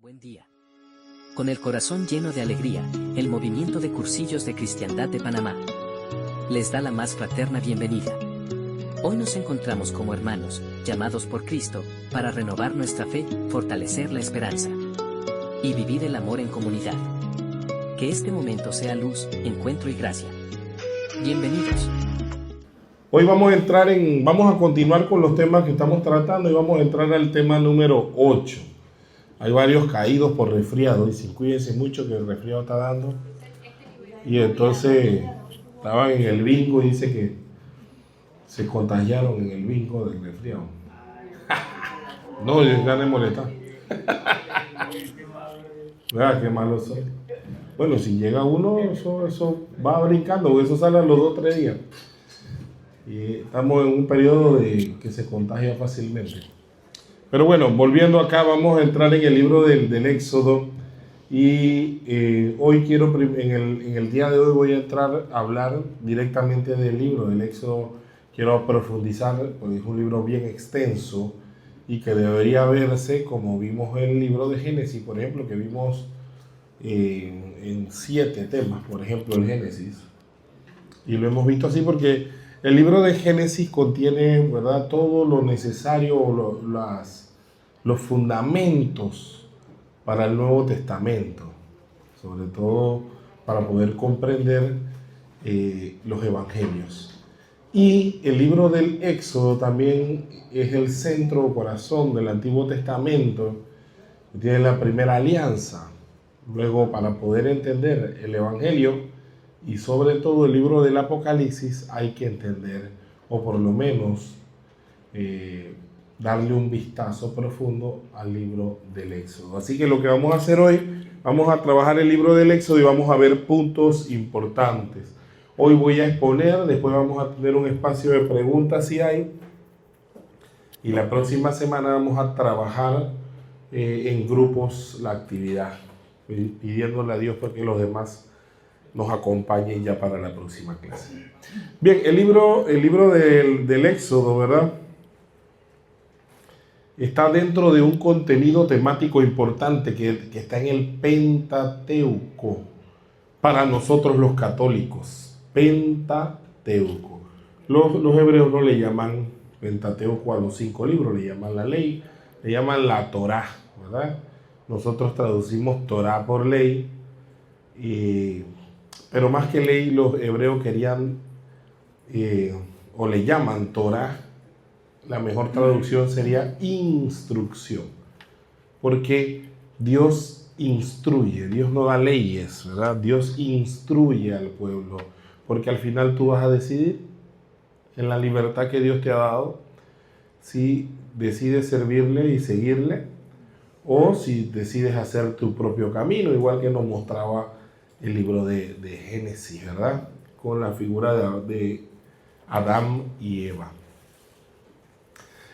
Buen día. Con el corazón lleno de alegría, el movimiento de cursillos de cristiandad de Panamá les da la más fraterna bienvenida. Hoy nos encontramos como hermanos, llamados por Cristo, para renovar nuestra fe, fortalecer la esperanza y vivir el amor en comunidad. Que este momento sea luz, encuentro y gracia. Bienvenidos. Hoy vamos a continuar con los temas que estamos tratando y vamos a entrar al tema número 8. Hay varios caídos por resfriado, dicen, cuídense mucho que el resfriado está dando. Y entonces estaban en el bingo y dice que se contagiaron en el bingo del resfriado. No, yo ya me molesta. Vea qué malo soy. Bueno, si llega uno, eso va brincando, eso sale a los 2 o 3 días. Y estamos en un periodo de que se contagia fácilmente. Pero bueno, volviendo acá, vamos a entrar en el libro del Éxodo. Y hoy en el día de hoy voy a entrar a hablar directamente del libro del Éxodo. Quiero profundizar, porque es un libro bien extenso y que debería verse como vimos el libro de Génesis, por ejemplo, que vimos en 7 temas, por ejemplo, el Génesis. Y lo hemos visto así porque el libro de Génesis contiene, ¿verdad?, todo lo necesario, los fundamentos para el Nuevo Testamento, sobre todo para poder comprender los evangelios. Y el libro del Éxodo también es el centro o corazón del Antiguo Testamento, que tiene la primera alianza. Luego, para poder entender el Evangelio y sobre todo el libro del Apocalipsis, hay que entender, o por lo menos darle un vistazo profundo al libro del Éxodo. Así que lo que vamos a hacer hoy, vamos a trabajar el libro del Éxodo y vamos a ver puntos importantes. Hoy voy a exponer, después vamos a tener un espacio de preguntas si hay, y la próxima semana vamos a trabajar en grupos la actividad, pidiéndole a Dios porque los demás nos acompañen ya para la próxima clase. Bien, el libro del Éxodo, ¿verdad?, está dentro de un contenido temático importante que está en el Pentateuco para nosotros los católicos. Pentateuco. Los hebreos no le llaman Pentateuco a los 5 libros, le llaman la ley, le llaman la Torá, ¿verdad? Nosotros traducimos Torá por ley, pero más que ley, los hebreos querían o le llaman Torá. La mejor traducción sería instrucción, porque Dios instruye, Dios no da leyes, ¿verdad? Dios instruye al pueblo, porque al final tú vas a decidir en la libertad que Dios te ha dado si decides servirle y seguirle o si decides hacer tu propio camino, igual que nos mostraba el libro de Génesis, ¿verdad?, con la figura de Adán y Eva.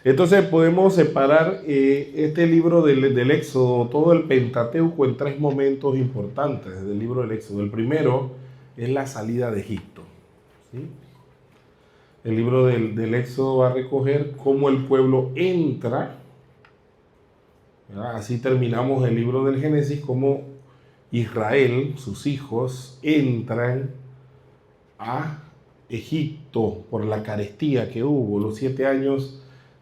Entonces podemos separar este libro del Éxodo, todo el Pentateuco, en 3 momentos importantes del libro del Éxodo. El primero es la salida de Egipto, ¿sí? El libro del Éxodo va a recoger cómo el pueblo entra, ¿verdad? Así terminamos el libro del Génesis, cómo Israel, sus hijos, entran a Egipto por la carestía que hubo, los 7 años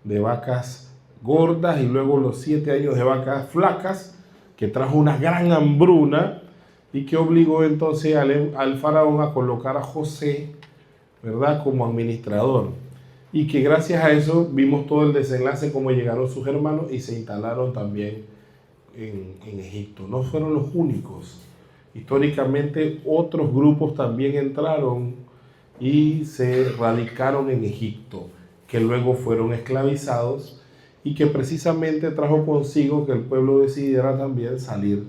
de vacas gordas y luego los 7 años de vacas flacas, que trajo una gran hambruna y que obligó entonces al faraón a colocar a José, ¿verdad?, como administrador, y que gracias a eso vimos todo el desenlace, cómo llegaron sus hermanos y se instalaron también en Egipto. No fueron los únicos. Históricamente otros grupos también entraron y se radicaron en Egipto, que luego fueron esclavizados y que precisamente trajo consigo que el pueblo decidiera también salir.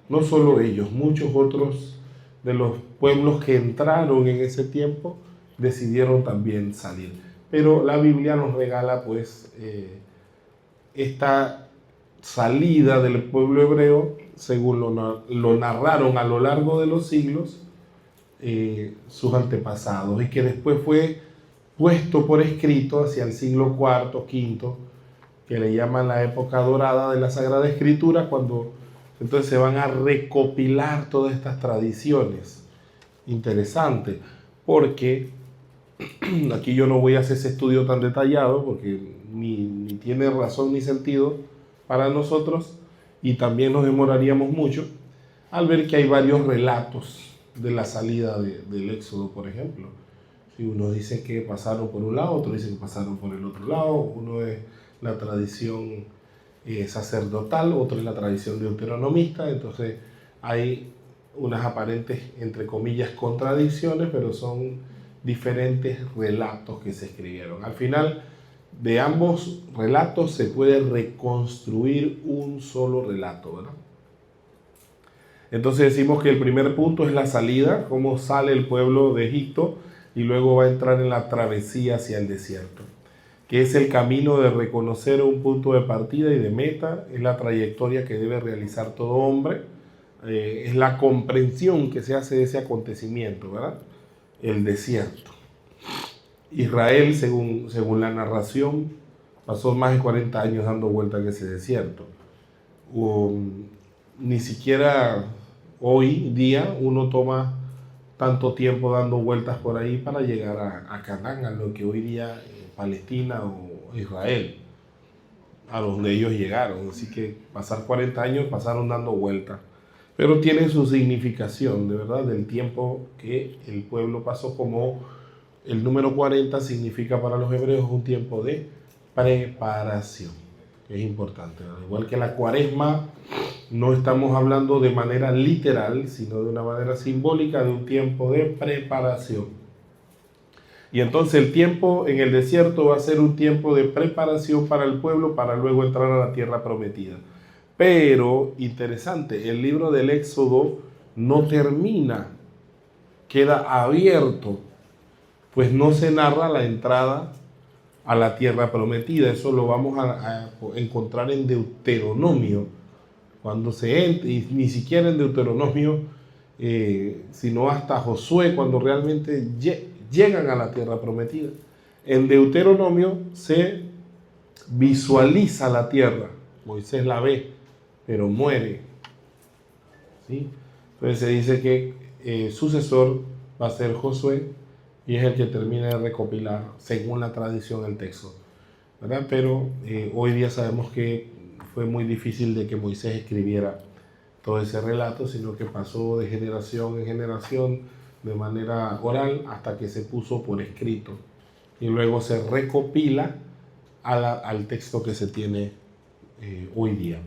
No solo ellos, muchos otros de los pueblos que entraron en ese tiempo decidieron también salir. Pero la Biblia nos regala pues esta salida del pueblo hebreo, según lo narraron a lo largo de los siglos sus antepasados, y que después fue puesto por escrito hacia el siglo IV, V, que le llaman la época dorada de la Sagrada Escritura, cuando Entonces se van a recopilar todas estas tradiciones. Interesante, porque aquí yo no voy a hacer ese estudio tan detallado, porque ni tiene razón ni sentido para nosotros, y también nos demoraríamos mucho al ver que hay varios relatos de la salida del Éxodo, por ejemplo. Si uno dice que pasaron por un lado, otro dice que pasaron por el otro lado, uno es la tradición sacerdotal, otro es la tradición deuteronomista, entonces hay unas aparentes, entre comillas, contradicciones, pero son diferentes relatos que se escribieron. Al final, de ambos relatos se puede reconstruir un solo relato, ¿verdad? Entonces decimos que el primer punto es la salida, cómo sale el pueblo de Egipto y luego va a entrar en la travesía hacia el desierto, que es el camino de reconocer un punto de partida y de meta, es la trayectoria que debe realizar todo hombre, es la comprensión que se hace de ese acontecimiento, ¿verdad? El desierto. Israel, según la narración, pasó más de 40 años dando vuelta en ese desierto. Ni siquiera hoy día uno toma tanto tiempo dando vueltas por ahí para llegar a Canaán, a lo que hoy día Palestina o Israel, a donde ellos llegaron. Así que pasar 40 años pasaron dando vueltas. Pero tiene su significación, de verdad, del tiempo que el pueblo pasó, como el número 40 significa para los hebreos un tiempo de preparación, que es importante, ¿verdad? Igual que la cuaresma, no estamos hablando de manera literal, sino de una manera simbólica de un tiempo de preparación. Y entonces el tiempo en el desierto va a ser un tiempo de preparación para el pueblo para luego entrar a la tierra prometida. Pero, interesante, el libro del Éxodo no termina, queda abierto, pues no se narra la entrada a la tierra prometida. Eso lo vamos a encontrar en Deuteronomio, cuando se entra, y ni siquiera en Deuteronomio, sino hasta Josué, cuando realmente llegan a la tierra prometida. En Deuteronomio se visualiza la tierra, Moisés la ve, pero muere, ¿sí? Entonces se dice que sucesor va a ser Josué, y es el que termina de recopilar, según la tradición, el texto, ¿verdad? Pero hoy día sabemos que fue muy difícil de que Moisés escribiera todo ese relato, sino que pasó de generación en generación de manera oral hasta que se puso por escrito y luego se recopila al texto que se tiene hoy día.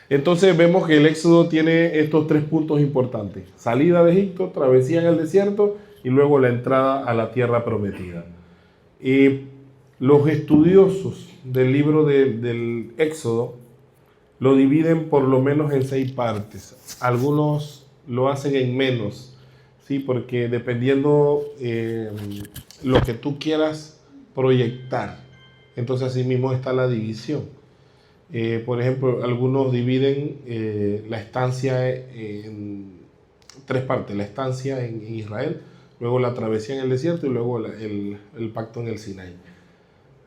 Entonces vemos que el Éxodo tiene estos tres puntos importantes: salida de Egipto, travesía en el desierto y luego la entrada a la tierra prometida. Los estudiosos del libro del Éxodo lo dividen por lo menos en 6 partes. Algunos lo hacen en menos, ¿sí? Porque dependiendo lo que tú quieras proyectar, entonces así mismo está la división. Por ejemplo, algunos dividen la estancia en 3 partes: la estancia en Israel, luego la travesía en el desierto y luego el pacto en el Sinaí.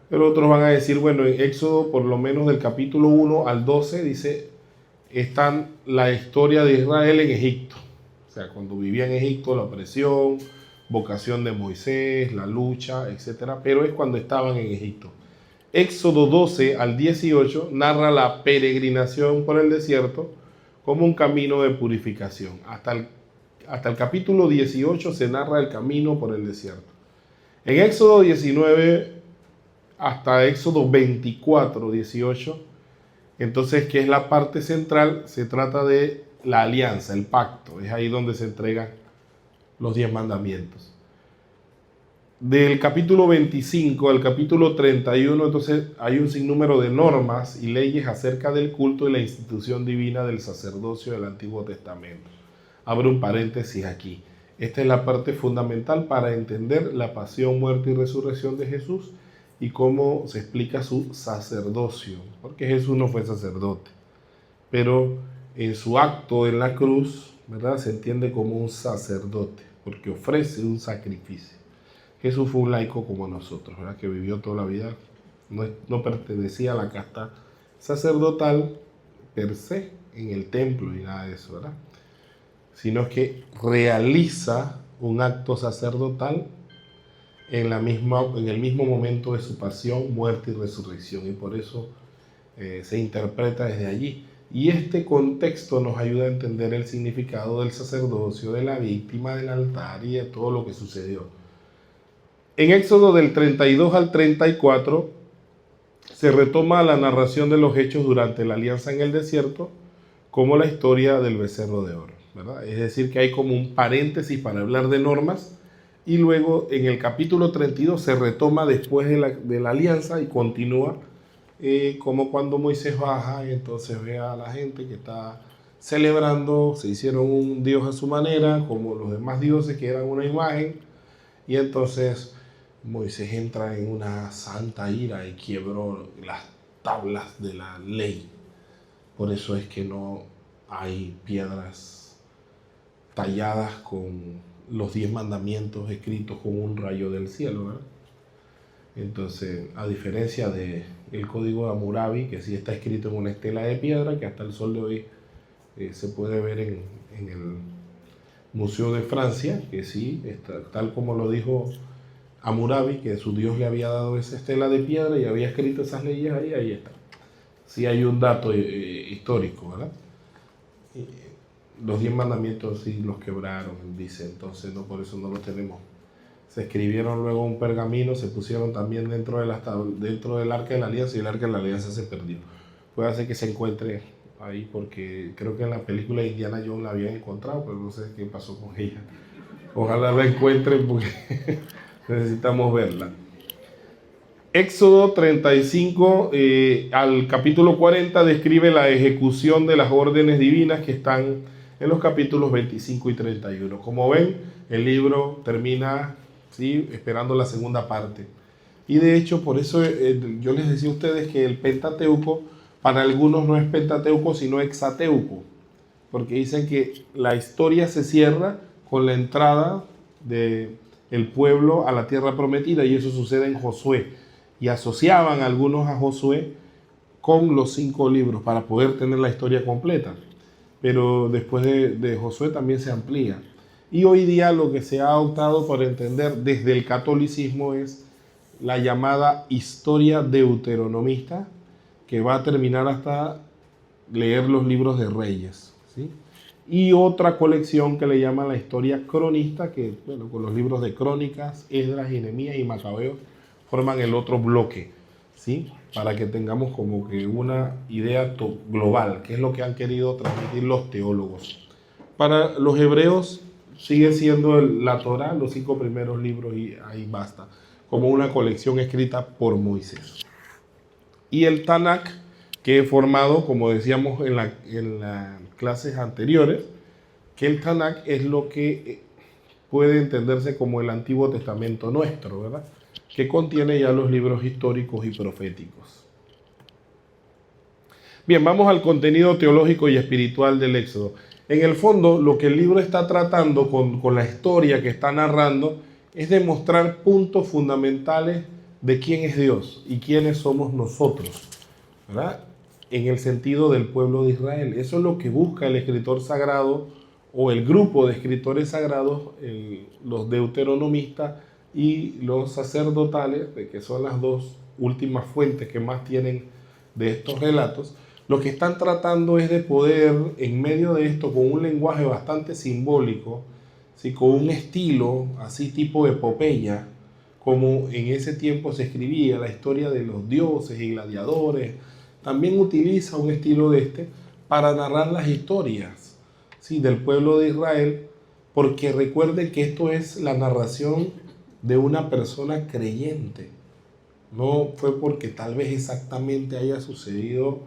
Pero otros van a decir, bueno, en Éxodo, por lo menos del capítulo 1 al 12, dice, está la historia de Israel en Egipto. O sea, cuando vivía en Egipto, la opresión, vocación de Moisés, la lucha, etc. Pero es cuando estaban en Egipto. Éxodo 12 al 18 narra la peregrinación por el desierto como un camino de purificación. Hasta el capítulo 18 se narra el camino por el desierto. En Éxodo 19 hasta Éxodo 24, 18, entonces, que es la parte central, se trata de la alianza, el pacto. Es ahí donde se entregan los 10 mandamientos. Del capítulo 25 al capítulo 31, entonces hay un sinnúmero de normas y leyes acerca del culto y la institución divina del sacerdocio del Antiguo Testamento. Abro un paréntesis aquí. Esta es la parte fundamental para entender la pasión, muerte y resurrección de Jesús y cómo se explica su sacerdocio, porque Jesús no fue sacerdote, pero en su acto en la cruz, ¿verdad?, se entiende como un sacerdote, porque ofrece un sacrificio. Jesús fue un laico como nosotros, ¿verdad?, que vivió toda la vida, no pertenecía a la casta sacerdotal, per se en el templo ni nada de eso, ¿verdad? Sino que realiza un acto sacerdotal en el mismo momento de su pasión, muerte y resurrección, y por eso se interpreta desde allí. Y este contexto nos ayuda a entender el significado del sacerdocio, de la víctima, del altar y de todo lo que sucedió. En Éxodo del 32 al 34 se retoma la narración de los hechos durante la alianza en el desierto, como la historia del becerro de oro, ¿verdad? Es decir, que hay como un paréntesis para hablar de normas, y luego en el capítulo 32 se retoma después de la alianza y continúa como cuando Moisés baja y entonces ve a la gente que está celebrando, se hicieron un dios a su manera, como los demás dioses que eran una imagen, y entonces Moisés entra en una santa ira y quebró las tablas de la ley. Por eso es que no hay piedras talladas con los 10 mandamientos escritos con un rayo del cielo, ¿verdad? Entonces, a diferencia del código de Hammurabi, que sí está escrito en una estela de piedra, que hasta el sol de hoy se puede ver en el Museo de Francia, que sí, está, tal como lo dijo Hammurabi, que su Dios le había dado esa estela de piedra y había escrito esas leyes ahí está. Sí hay un dato histórico, ¿verdad? Los 10 mandamientos sí los quebraron, dice, entonces no, por eso no los tenemos. Se escribieron luego un pergamino, se pusieron también dentro del Arca de la Alianza, y el Arca de la Alianza se perdió. Puede ser que se encuentre ahí, porque creo que en la película de Indiana Jones la habían encontrado, pero no sé qué pasó con ella. Ojalá la encuentren porque necesitamos verla. Éxodo 35 al capítulo 40 describe la ejecución de las órdenes divinas que están en los capítulos 25 y 31. Como ven, el libro termina, ¿sí?, esperando la segunda parte. Y de hecho, por eso yo les decía a ustedes que el Pentateuco para algunos no es Pentateuco, sino Hexateuco, porque dicen que la historia se cierra con la entrada del pueblo a la tierra prometida, y eso sucede en Josué. Y asociaban algunos a Josué con los 5 libros para poder tener la historia completa. Pero después de Josué también se amplía. Y hoy día lo que se ha optado por entender desde el catolicismo es la llamada historia deuteronomista, que va a terminar hasta leer los libros de Reyes, ¿sí? Y otra colección que le llaman la historia cronista, que bueno, con los libros de Crónicas, Esdras, Nehemías y Macabeos forman el otro bloque, ¿sí? Para que tengamos como que una idea global, que es lo que han querido transmitir los teólogos. Para los hebreos sigue siendo la Torá, los 5 primeros libros, y ahí basta, como una colección escrita por Moisés. Y el Tanakh, que he formado, como decíamos en las clases anteriores, que el Tanakh es lo que puede entenderse como el Antiguo Testamento nuestro, ¿verdad?, que contiene ya los libros históricos y proféticos. Bien, vamos al contenido teológico y espiritual del Éxodo. En el fondo, lo que el libro está tratando con la historia que está narrando es demostrar puntos fundamentales de quién es Dios y quiénes somos nosotros, ¿verdad?, en el sentido del pueblo de Israel. Eso es lo que busca el escritor sagrado o el grupo de escritores sagrados, los deuteronomistas y los sacerdotales, que son las 2 últimas fuentes que más tienen de estos relatos. Lo que están tratando es de poder, en medio de esto, con un lenguaje bastante simbólico, ¿sí?, con un estilo así tipo epopeya, como en ese tiempo se escribía la historia de los dioses y gladiadores. También utiliza un estilo de para narrar las historias, ¿sí?, del pueblo de Israel, porque recuerden que esto es la narración de una persona creyente. No fue porque tal vez exactamente haya sucedido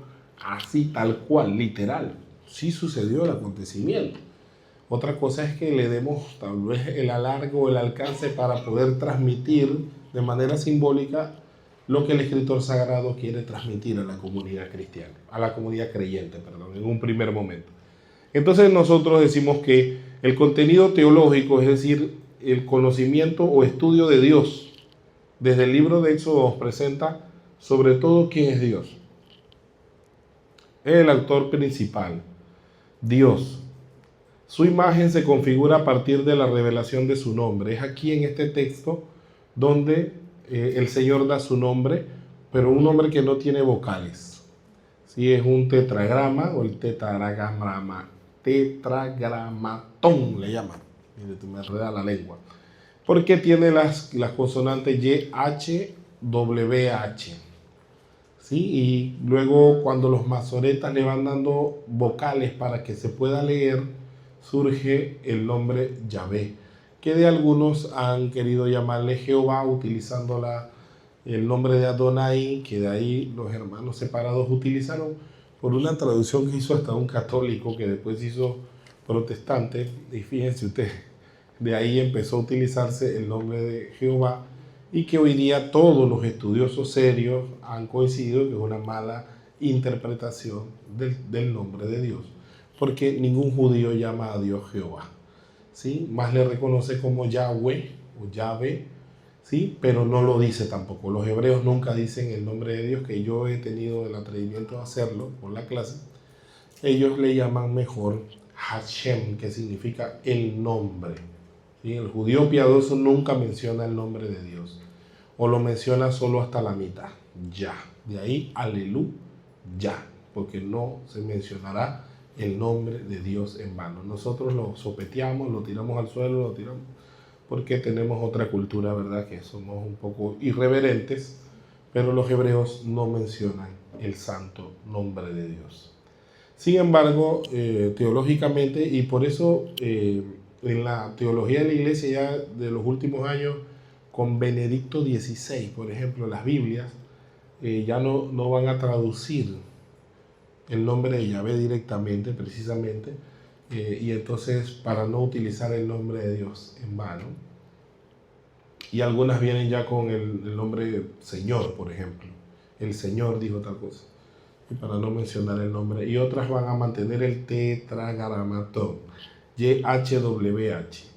así, tal cual, literal. Sí sucedió el acontecimiento. Otra cosa es que le demos tal vez el alargue o el alcance para poder transmitir de manera simbólica lo que el escritor sagrado quiere transmitir a la comunidad cristiana, a la comunidad creyente, en un primer momento. Entonces nosotros decimos que el contenido teológico, es decir, el conocimiento o estudio de Dios, desde el libro de Éxodo nos presenta sobre todo quién es Dios. Es el autor principal, Dios. Su imagen se configura a partir de la revelación de su nombre. Es aquí en este texto donde el Señor da su nombre, pero un nombre que no tiene vocales. Sí, es un tetragrama o el tetragramatón le llaman. Mire, me enreda la lengua. Porque tiene las consonantes Y, H, W, H. ¿Sí? Y luego cuando los masoretas le van dando vocales para que se pueda leer, surge el nombre Yahvé, que de algunos han querido llamarle Jehová utilizando el nombre de Adonai, que de ahí los hermanos separados utilizaron por una traducción que hizo hasta un católico que después hizo protestante, y fíjense ustedes, de ahí empezó a utilizarse el nombre de Jehová, y que hoy día todos los estudiosos serios han coincidido que es una mala interpretación del nombre de Dios, porque ningún judío llama a Dios Jehová, ¿sí? Más le reconoce como Yahweh o Yahvé, ¿sí? Pero no lo dice tampoco. Los hebreos nunca dicen el nombre de Dios, que yo he tenido el atrevimiento de hacerlo por la clase. Ellos le llaman mejor Hashem, que significa el nombre. ¿Sí? El judío piadoso nunca menciona el nombre de Dios, o lo menciona solo hasta la mitad, ya. De ahí, aleluya, porque no se mencionará el nombre de Dios en vano. Nosotros lo sopeteamos, lo tiramos al suelo, lo tiramos, porque tenemos otra cultura, ¿verdad? Que somos un poco irreverentes, pero los hebreos no mencionan el santo nombre de Dios. Sin embargo, teológicamente, y por eso en la teología de la iglesia ya de los últimos años, con Benedicto XVI, por ejemplo, las Biblias ya no van a traducir el nombre de Yahvé directamente, precisamente, y entonces para no utilizar el nombre de Dios en vano. Y algunas vienen ya con el nombre Señor, por ejemplo. El Señor dijo tal cosa, y para no mencionar el nombre. Y otras van a mantener el tetragramatón, YHWH.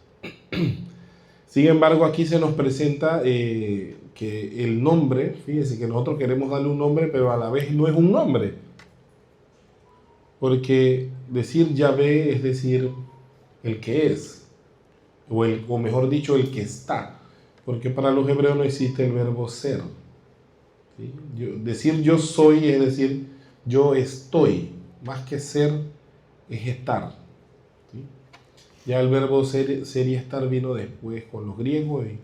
Sin embargo, aquí se nos presenta que el nombre, fíjense que nosotros queremos darle un nombre, pero a la vez no es un nombre. Porque decir Yahvé es decir el que es, o mejor dicho, el que está. Porque para los hebreos no existe el verbo ser. ¿Sí? Decir yo soy es decir yo estoy, más que ser es estar. ¿Sí? Ya el verbo ser y estar vino después con los griegos y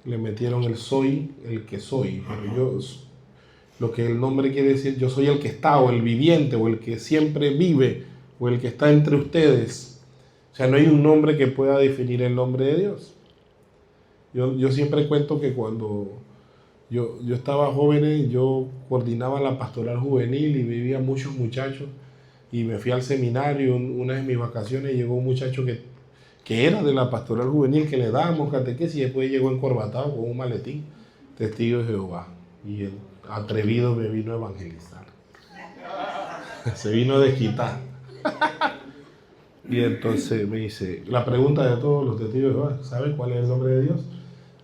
le metieron el soy, el que soy. Pero lo que el nombre quiere decir, yo soy el que está, o el viviente, o el que siempre vive, o el que está entre ustedes. O sea, no hay un nombre que pueda definir el nombre de Dios. Yo siempre cuento que cuando yo estaba joven, yo coordinaba la pastoral juvenil y vivía muchos muchachos. Y me fui al seminario, una de mis vacaciones llegó un muchacho que era de la pastoral juvenil, que le dábamos catequesis, y después llegó encorbatado con un maletín, testigo de Jehová. Y el atrevido me vino a evangelizar. Se vino a desquitar. Y entonces me dice, la pregunta de todos los testigos de Jehová, ¿sabes cuál es el nombre de Dios?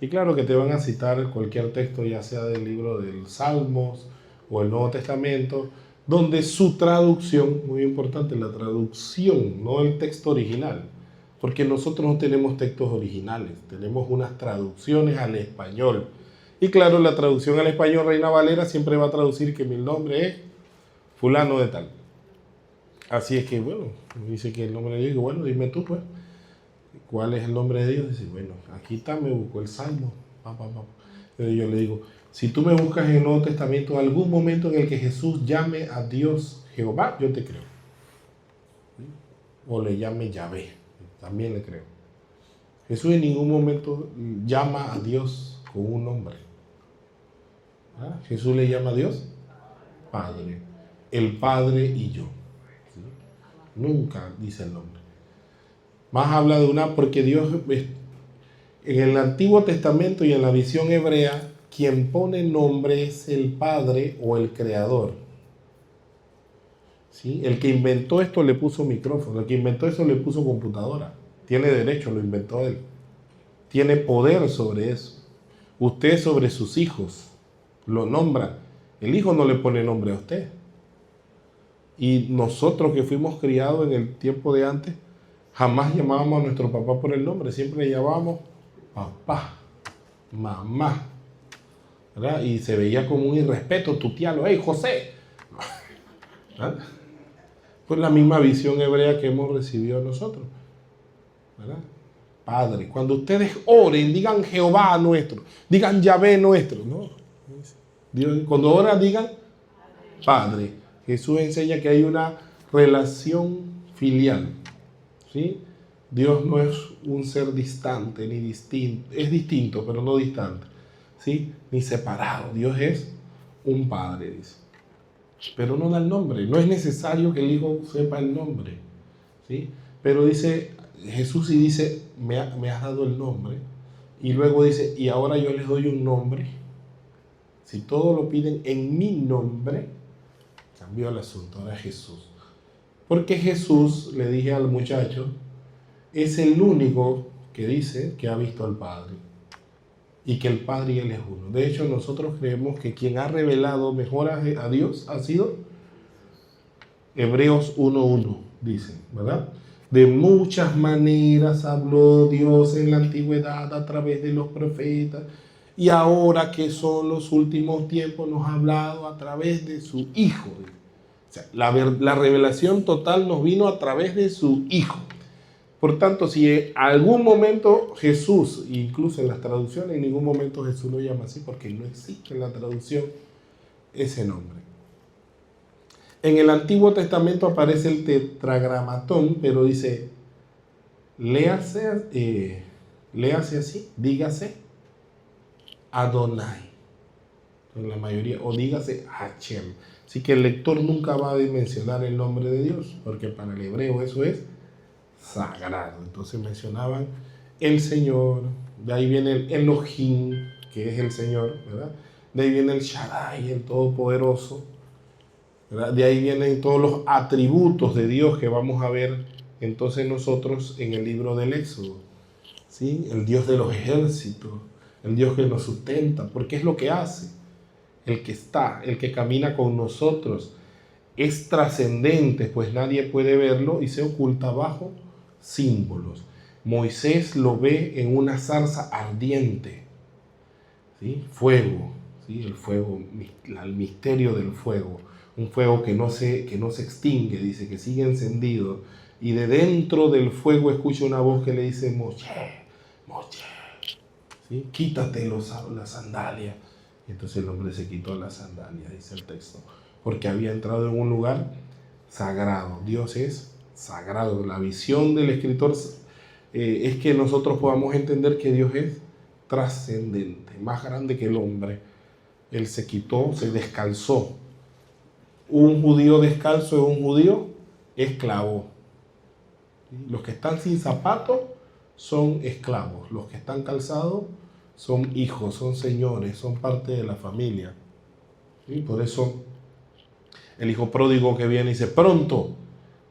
Y claro que te van a citar cualquier texto, ya sea del libro del Salmos o el Nuevo Testamento, donde su traducción, muy importante, la traducción, no el texto original, porque nosotros no tenemos textos originales, tenemos unas traducciones al español. Y claro, la traducción al español Reina Valera siempre va a traducir que mi nombre es fulano de tal. Así es que, bueno, dice que el nombre de Dios, digo, bueno, dime tú, pues, ¿cuál es el nombre de Dios? Dice, bueno, aquí está, me buscó el Salmo. Entonces yo le digo, si tú me buscas en el Nuevo Testamento algún momento en el que Jesús llame a Dios Jehová, yo te creo. ¿Sí? O le llame Yahvé, también le creo. Jesús en ningún momento llama a Dios con un nombre. ¿Ah? Jesús le llama a Dios Padre. El Padre y yo. ¿Sí? Nunca dice el nombre. Más habla de porque Dios, en el Antiguo Testamento y en la visión hebrea, quien pone nombre es el Padre o el Creador. ¿Sí? El que inventó esto le puso micrófono, el que inventó eso le puso computadora. Tiene derecho, lo inventó él. Tiene poder sobre eso. Usted sobre sus hijos lo nombra. El hijo no le pone nombre a usted. Y nosotros que fuimos criados en el tiempo de antes, jamás llamábamos a nuestro papá por el nombre, siempre le llamábamos papá, mamá, ¿verdad? Y se veía como un irrespeto tutearlo, ¡hey, José! ¿Verdad? Pues la misma visión hebrea que hemos recibido nosotros, ¿verdad? Padre, cuando ustedes oren, digan Jehová nuestro, digan Yahvé nuestro, ¿no? Dios, cuando oran, digan Padre. Jesús enseña que hay una relación filial, ¿sí? Dios no es un ser distante ni distinto, es distinto, pero no distante, ¿sí? Ni separado. Dios es un Padre, dice. Pero no da el nombre. No es necesario que el Hijo sepa el nombre, ¿sí? Pero dice, Jesús sí dice, me has dado el nombre. Y luego dice, y ahora yo les doy un nombre. Si todo lo piden en mi nombre, cambió el asunto, ahora es Jesús. Porque Jesús, le dije al muchacho, es el único que dice que ha visto al Padre. Y que el Padre y Él es uno. De hecho, nosotros creemos que quien ha revelado mejor a Dios ha sido Hebreos 1:1, dice, ¿verdad? De muchas maneras habló Dios en la antigüedad a través de los profetas, y ahora que son los últimos tiempos nos ha hablado a través de su Hijo. O sea, la revelación total nos vino a través de su Hijo. Por tanto, si en algún momento Jesús, incluso en las traducciones, en ningún momento Jesús lo llama así, porque no existe en la traducción ese nombre. En el Antiguo Testamento aparece el tetragramatón, pero dice, léase así, dígase Adonai, en la mayoría, o dígase Hashem. Así que el lector nunca va a mencionar el nombre de Dios, porque para el hebreo eso es sagrado. Entonces mencionaban el Señor, de ahí viene el Elohim, que es el Señor, ¿verdad? De ahí viene el Shaddai, el Todopoderoso, ¿verdad? De ahí vienen todos los atributos de Dios que vamos a ver entonces nosotros en el libro del Éxodo, ¿sí? El Dios de los ejércitos, el Dios que nos sustenta, porque es lo que hace, el que está, el que camina con nosotros, es trascendente, pues nadie puede verlo y se oculta bajo símbolos. Moisés lo ve en una zarza ardiente, ¿sí? Fuego, ¿sí? El fuego, el misterio del fuego, un fuego que no se extingue, dice que sigue encendido, y de dentro del fuego escucha una voz que le dice, Moshe, Moshe, ¿sí? Quítate las sandalias. Y entonces el hombre se quitó las sandalias, dice el texto, porque había entrado en un lugar sagrado. Dios es sagrado. La visión del escritor es que nosotros podamos entender que Dios es trascendente, más grande que el hombre. Él se quitó, se descalzó. Un judío descalzo es un judío esclavo. Los que están sin zapatos son esclavos. Los que están calzados son hijos, son señores, son parte de la familia. ¿Sí? Por eso el hijo pródigo que viene dice, pronto,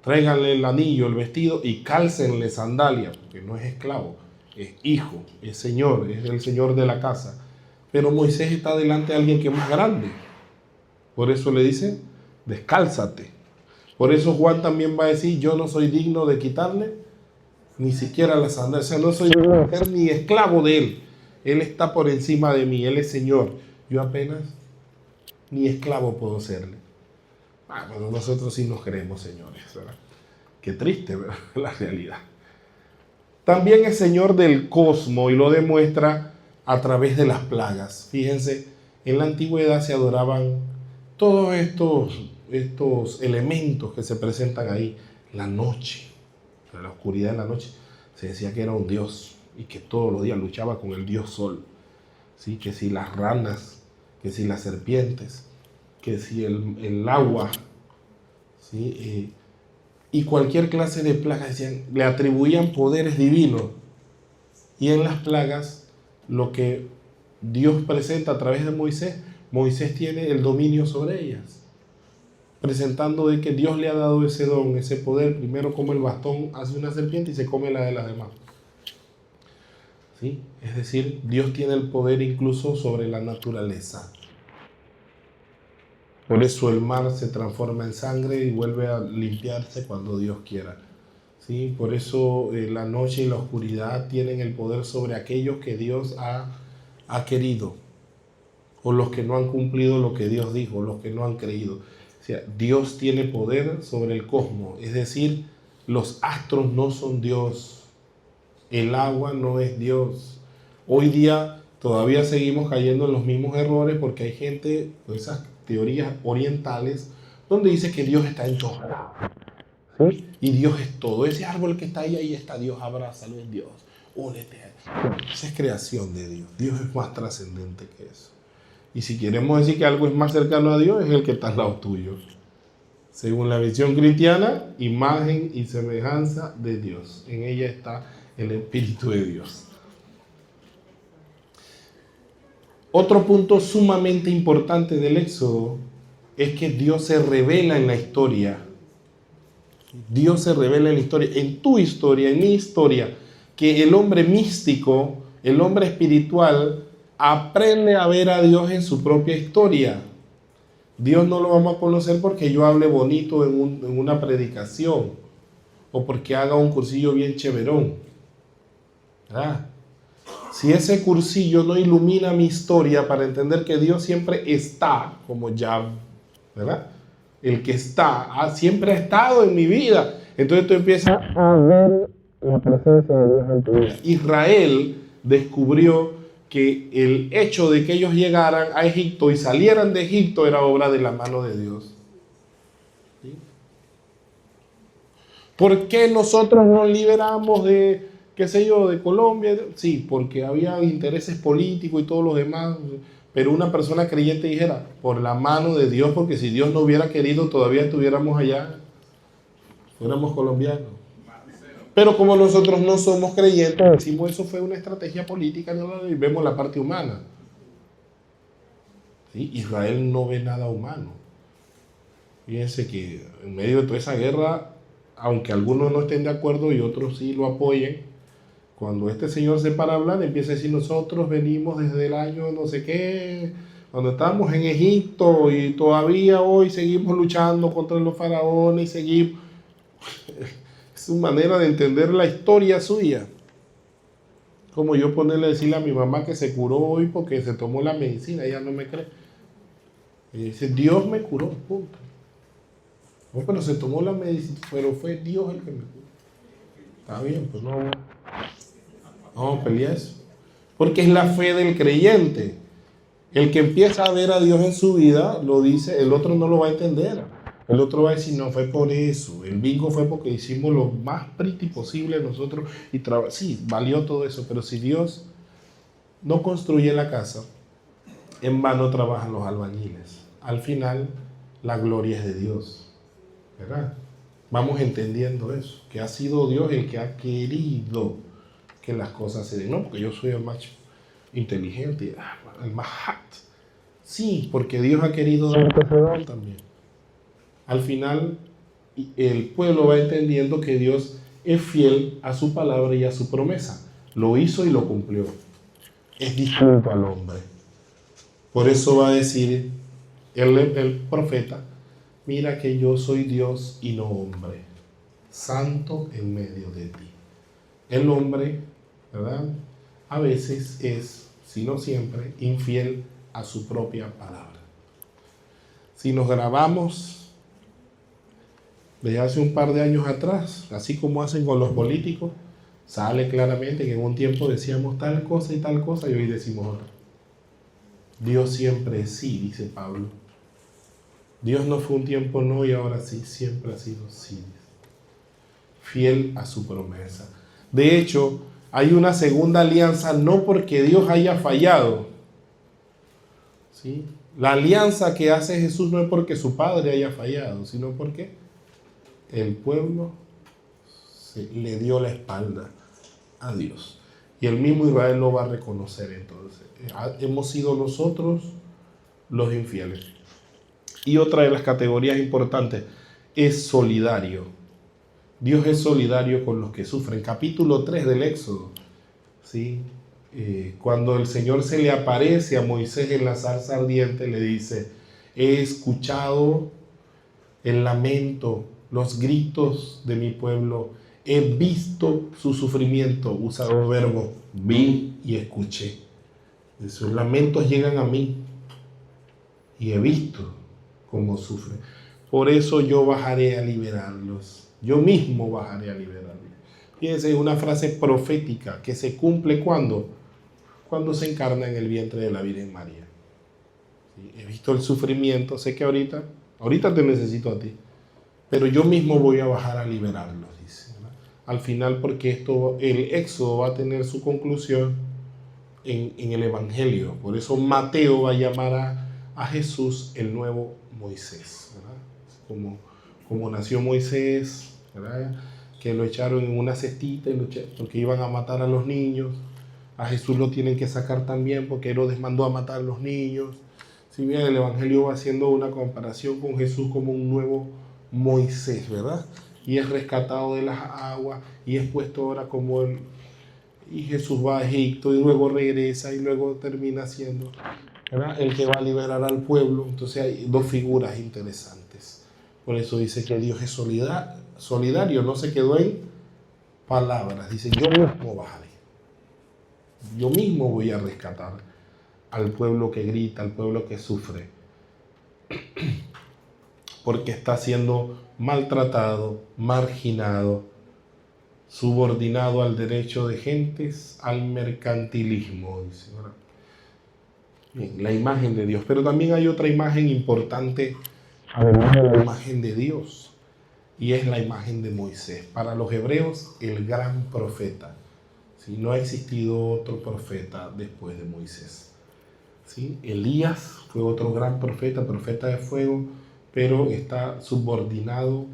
tráiganle el anillo, el vestido y cálcenle sandalias, porque no es esclavo, es hijo, es señor, es el señor de la casa. Pero Moisés está delante de alguien que es más grande. Por eso le dice, descálzate. Por eso Juan también va a decir, yo no soy digno de quitarle ni siquiera las sandalias. O sea, no soy ni esclavo de él. Él está por encima de mí, él es Señor. Yo apenas ni esclavo puedo serle. Pero nosotros sí nos creemos señores, ¿verdad? Qué triste, ¿verdad? La realidad. También es Señor del cosmos y lo demuestra a través de las plagas. Fíjense, en la antigüedad se adoraban todos estos elementos que se presentan ahí. La noche, la oscuridad de la noche, se decía que era un dios y que todos los días luchaba con el dios sol. ¿Sí? Que si las ranas, que si las serpientes, que si el agua, ¿sí? Y cualquier clase de plagas, decían, le atribuían poderes divinos. Y en las plagas, lo que Dios presenta a través de Moisés, Moisés tiene el dominio sobre ellas, presentando de que Dios le ha dado ese don, ese poder. Primero come el bastón, hace una serpiente y se come la de las demás. ¿Sí? Es decir, Dios tiene el poder incluso sobre la naturaleza. Por eso el mar se transforma en sangre y vuelve a limpiarse cuando Dios quiera. ¿Sí? Por eso la noche y la oscuridad tienen el poder sobre aquellos que Dios ha querido, o los que no han cumplido lo que Dios dijo, los que no han creído. O sea, Dios tiene poder sobre el cosmos, es decir, los astros no son Dios, el agua no es Dios. Hoy día todavía seguimos cayendo en los mismos errores porque hay gente con esas teorías orientales donde dice que Dios está en todos lados. ¿Sí? Y Dios es todo. Ese árbol que está ahí está Dios, abrázalo, es Dios. Únete. Esa es creación de Dios. Dios es más trascendente que eso. Y si queremos decir que algo es más cercano a Dios, es el que está al lado tuyo. Según la visión cristiana, imagen y semejanza de Dios. En ella está el Espíritu de Dios. Otro punto sumamente importante del Éxodo es que Dios se revela en la historia. Dios se revela en la historia, en tu historia, en mi historia, que el hombre místico, el hombre espiritual, aprende a ver a Dios en su propia historia. Dios no lo vamos a conocer porque yo hable bonito en una predicación o porque haga un cursillo bien chéverón. ¿Verdad? Si ese cursillo no ilumina mi historia para entender que Dios siempre está, como ya, ¿verdad? El que está, siempre ha estado en mi vida. Entonces tú empiezas a ver la presencia de Dios en tu vida. Israel descubrió que el hecho de que ellos llegaran a Egipto y salieran de Egipto era obra de la mano de Dios. ¿Sí? ¿Por qué nosotros nos liberamos de, qué sé yo, de Colombia? Sí, porque había intereses políticos y todos los demás. Pero una persona creyente dijera, por la mano de Dios, porque si Dios no hubiera querido, todavía estuviéramos allá, fuéramos colombianos. Pero como nosotros no somos creyentes, decimos eso fue una estrategia política, ¿no? Y vemos la parte humana. ¿Sí? Israel no ve nada humano. Fíjense que en medio de toda esa guerra, aunque algunos no estén de acuerdo y otros sí lo apoyen, cuando este señor se para a hablar, empieza a decir, nosotros venimos desde el año no sé qué, cuando estábamos en Egipto y todavía hoy seguimos luchando contra los faraones y seguimos... Es su manera de entender la historia suya. Como yo ponerle a decirle a mi mamá que se curó hoy porque se tomó la medicina, ella no me cree. Y dice, Dios me curó, punto. No, pero se tomó la medicina, pero fue Dios el que me curó. Está bien, pues no vamos a pelear eso. Porque es la fe del creyente. El que empieza a ver a Dios en su vida, lo dice, el otro no lo va a entender. El otro va a decir, no, fue por eso. El bingo fue porque hicimos lo más pretty posible nosotros. Y sí, valió todo eso. Pero si Dios no construye la casa, en vano trabajan los albañiles. Al final, la gloria es de Dios. ¿Verdad? Vamos entendiendo eso. Que ha sido Dios el que ha querido que las cosas se den. No, porque yo soy el más inteligente, el más hot. Sí, porque Dios ha querido darte ese don también. Al final, el pueblo va entendiendo que Dios es fiel a su palabra y a su promesa. Lo hizo y lo cumplió. Es distinto al hombre. Por eso va a decir el profeta, mira que yo soy Dios y no hombre, santo en medio de ti. El hombre, ¿verdad? A veces es, si no siempre, infiel a su propia palabra. Si nos grabamos desde hace un par de años atrás, así como hacen con los políticos, sale claramente que en un tiempo decíamos tal cosa y hoy decimos otra. Dios siempre es sí, dice Pablo. Dios no fue un tiempo no y ahora sí, siempre ha sido sí. Fiel a su promesa. De hecho, hay una segunda alianza no porque Dios haya fallado. ¿Sí? La alianza que hace Jesús no es porque su Padre haya fallado, sino porque el pueblo le dio la espalda a Dios. Y el mismo Israel lo va a reconocer entonces. Hemos sido nosotros los infieles. Y otra de las categorías importantes es solidario. Dios es solidario con los que sufren. Capítulo 3 del Éxodo. ¿Sí? Cuando el Señor se le aparece a Moisés en la zarza ardiente, le dice, He escuchado el lamento, los gritos de mi pueblo. He visto su sufrimiento. Usa dos verbos, vi y escuché. Sus lamentos llegan a mí y he visto cómo sufren. Por eso yo bajaré a liberarlos. Yo mismo bajaré a liberarlos. Fíjense, es una frase profética que se cumple cuando se encarna en el vientre de la Virgen María. ¿Sí? He visto el sufrimiento, sé que ahorita te necesito a ti, pero yo mismo voy a bajar a liberarlos, dice, ¿no? Al final, porque el éxodo va a tener su conclusión en el Evangelio. Por eso Mateo va a llamar a Jesús el nuevo Moisés, ¿verdad? Como nació Moisés, ¿verdad? Que lo echaron en una cestita porque iban a matar a los niños. A Jesús lo tienen que sacar también porque Herodes mandó a matar a los niños. Si bien el Evangelio va haciendo una comparación con Jesús como un nuevo Moisés, ¿verdad? Y es rescatado de las aguas y es puesto ahora como y Jesús va a Egipto y luego regresa y luego termina siendo, ¿verdad?, el que va a liberar al pueblo. Entonces hay dos figuras interesantes. Por eso dice que Dios es solidario, no se quedó en palabras. Dice, yo mismo bajaré. Yo mismo voy a rescatar al pueblo que grita, al pueblo que sufre, porque está siendo maltratado, marginado, subordinado al derecho de gentes, al mercantilismo, dice. Bien, la imagen de Dios. Pero también hay otra imagen importante, además de la imagen de Dios, y es la imagen de Moisés. Para los hebreos, el gran profeta. ¿Sí? No ha existido otro profeta después de Moisés. ¿Sí? Elías fue otro gran profeta de fuego, pero está subordinado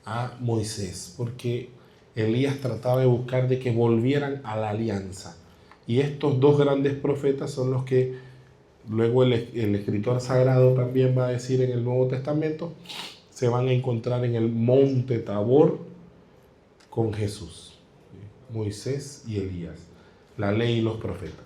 a Moisés, porque Elías trataba de buscar de que volvieran a la alianza. Y estos dos grandes profetas son los que luego el escritor sagrado también va a decir en el Nuevo Testamento, se van a encontrar en el monte Tabor con Jesús. Moisés y Elías, la ley y los profetas.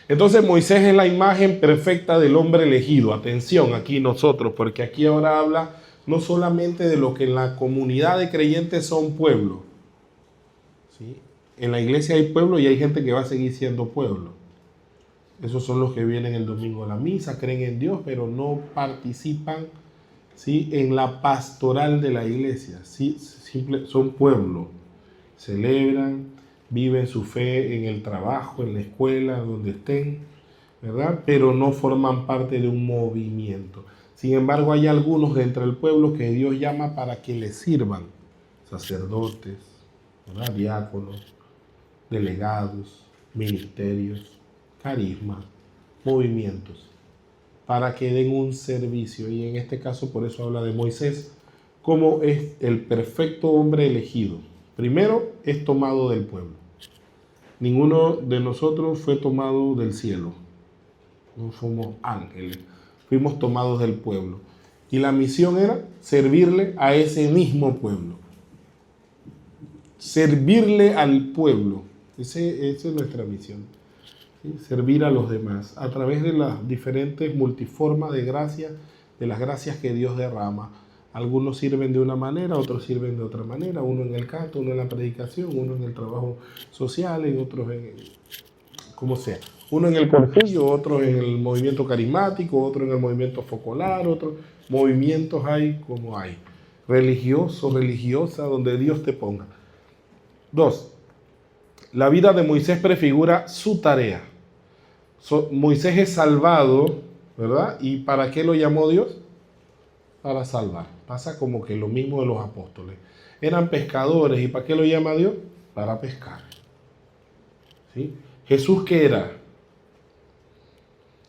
Entonces Moisés es la imagen perfecta del hombre elegido. Atención aquí nosotros, porque aquí ahora habla no solamente de lo que en la comunidad de creyentes son pueblos. ¿Sí? En la iglesia hay pueblo y hay gente que va a seguir siendo pueblo. Esos son los que vienen el domingo a la misa, creen en Dios, pero no participan, ¿sí?, en la pastoral de la iglesia. ¿Sí? Son pueblo. Celebran, viven su fe en el trabajo, en la escuela, donde estén, ¿verdad? Pero no forman parte de un movimiento. Sin embargo, hay algunos entre el pueblo que Dios llama para que les sirvan. Sacerdotes, ¿verdad?, diáconos, delegados, ministerios, carismas, movimientos, para que den un servicio. Y en este caso, por eso habla de Moisés, como es el perfecto hombre elegido. Primero, es tomado del pueblo. Ninguno de nosotros fue tomado del cielo. No somos ángeles. Fuimos tomados del pueblo. Y la misión era servirle a ese mismo pueblo. Servirle al pueblo. Esa es nuestra misión. ¿Sí? Servir a los demás a través de las diferentes multiformas de gracias, de las gracias que Dios derrama. Algunos sirven de una manera, otros sirven de otra manera, uno en el canto, uno en la predicación, uno en el trabajo social, en otros como sea. Uno en el cortillo, otro en el movimiento carismático, otro en el movimiento focolar, otros movimientos hay como hay. Religioso, religiosa, donde Dios te ponga. 2. La vida de Moisés prefigura su tarea. Moisés es salvado, ¿verdad? ¿Y para qué lo llamó Dios? Para salvar. Pasa como que lo mismo de los apóstoles. Eran pescadores, ¿y para qué lo llama Dios? Para pescar. ¿Sí? Jesús, ¿qué era?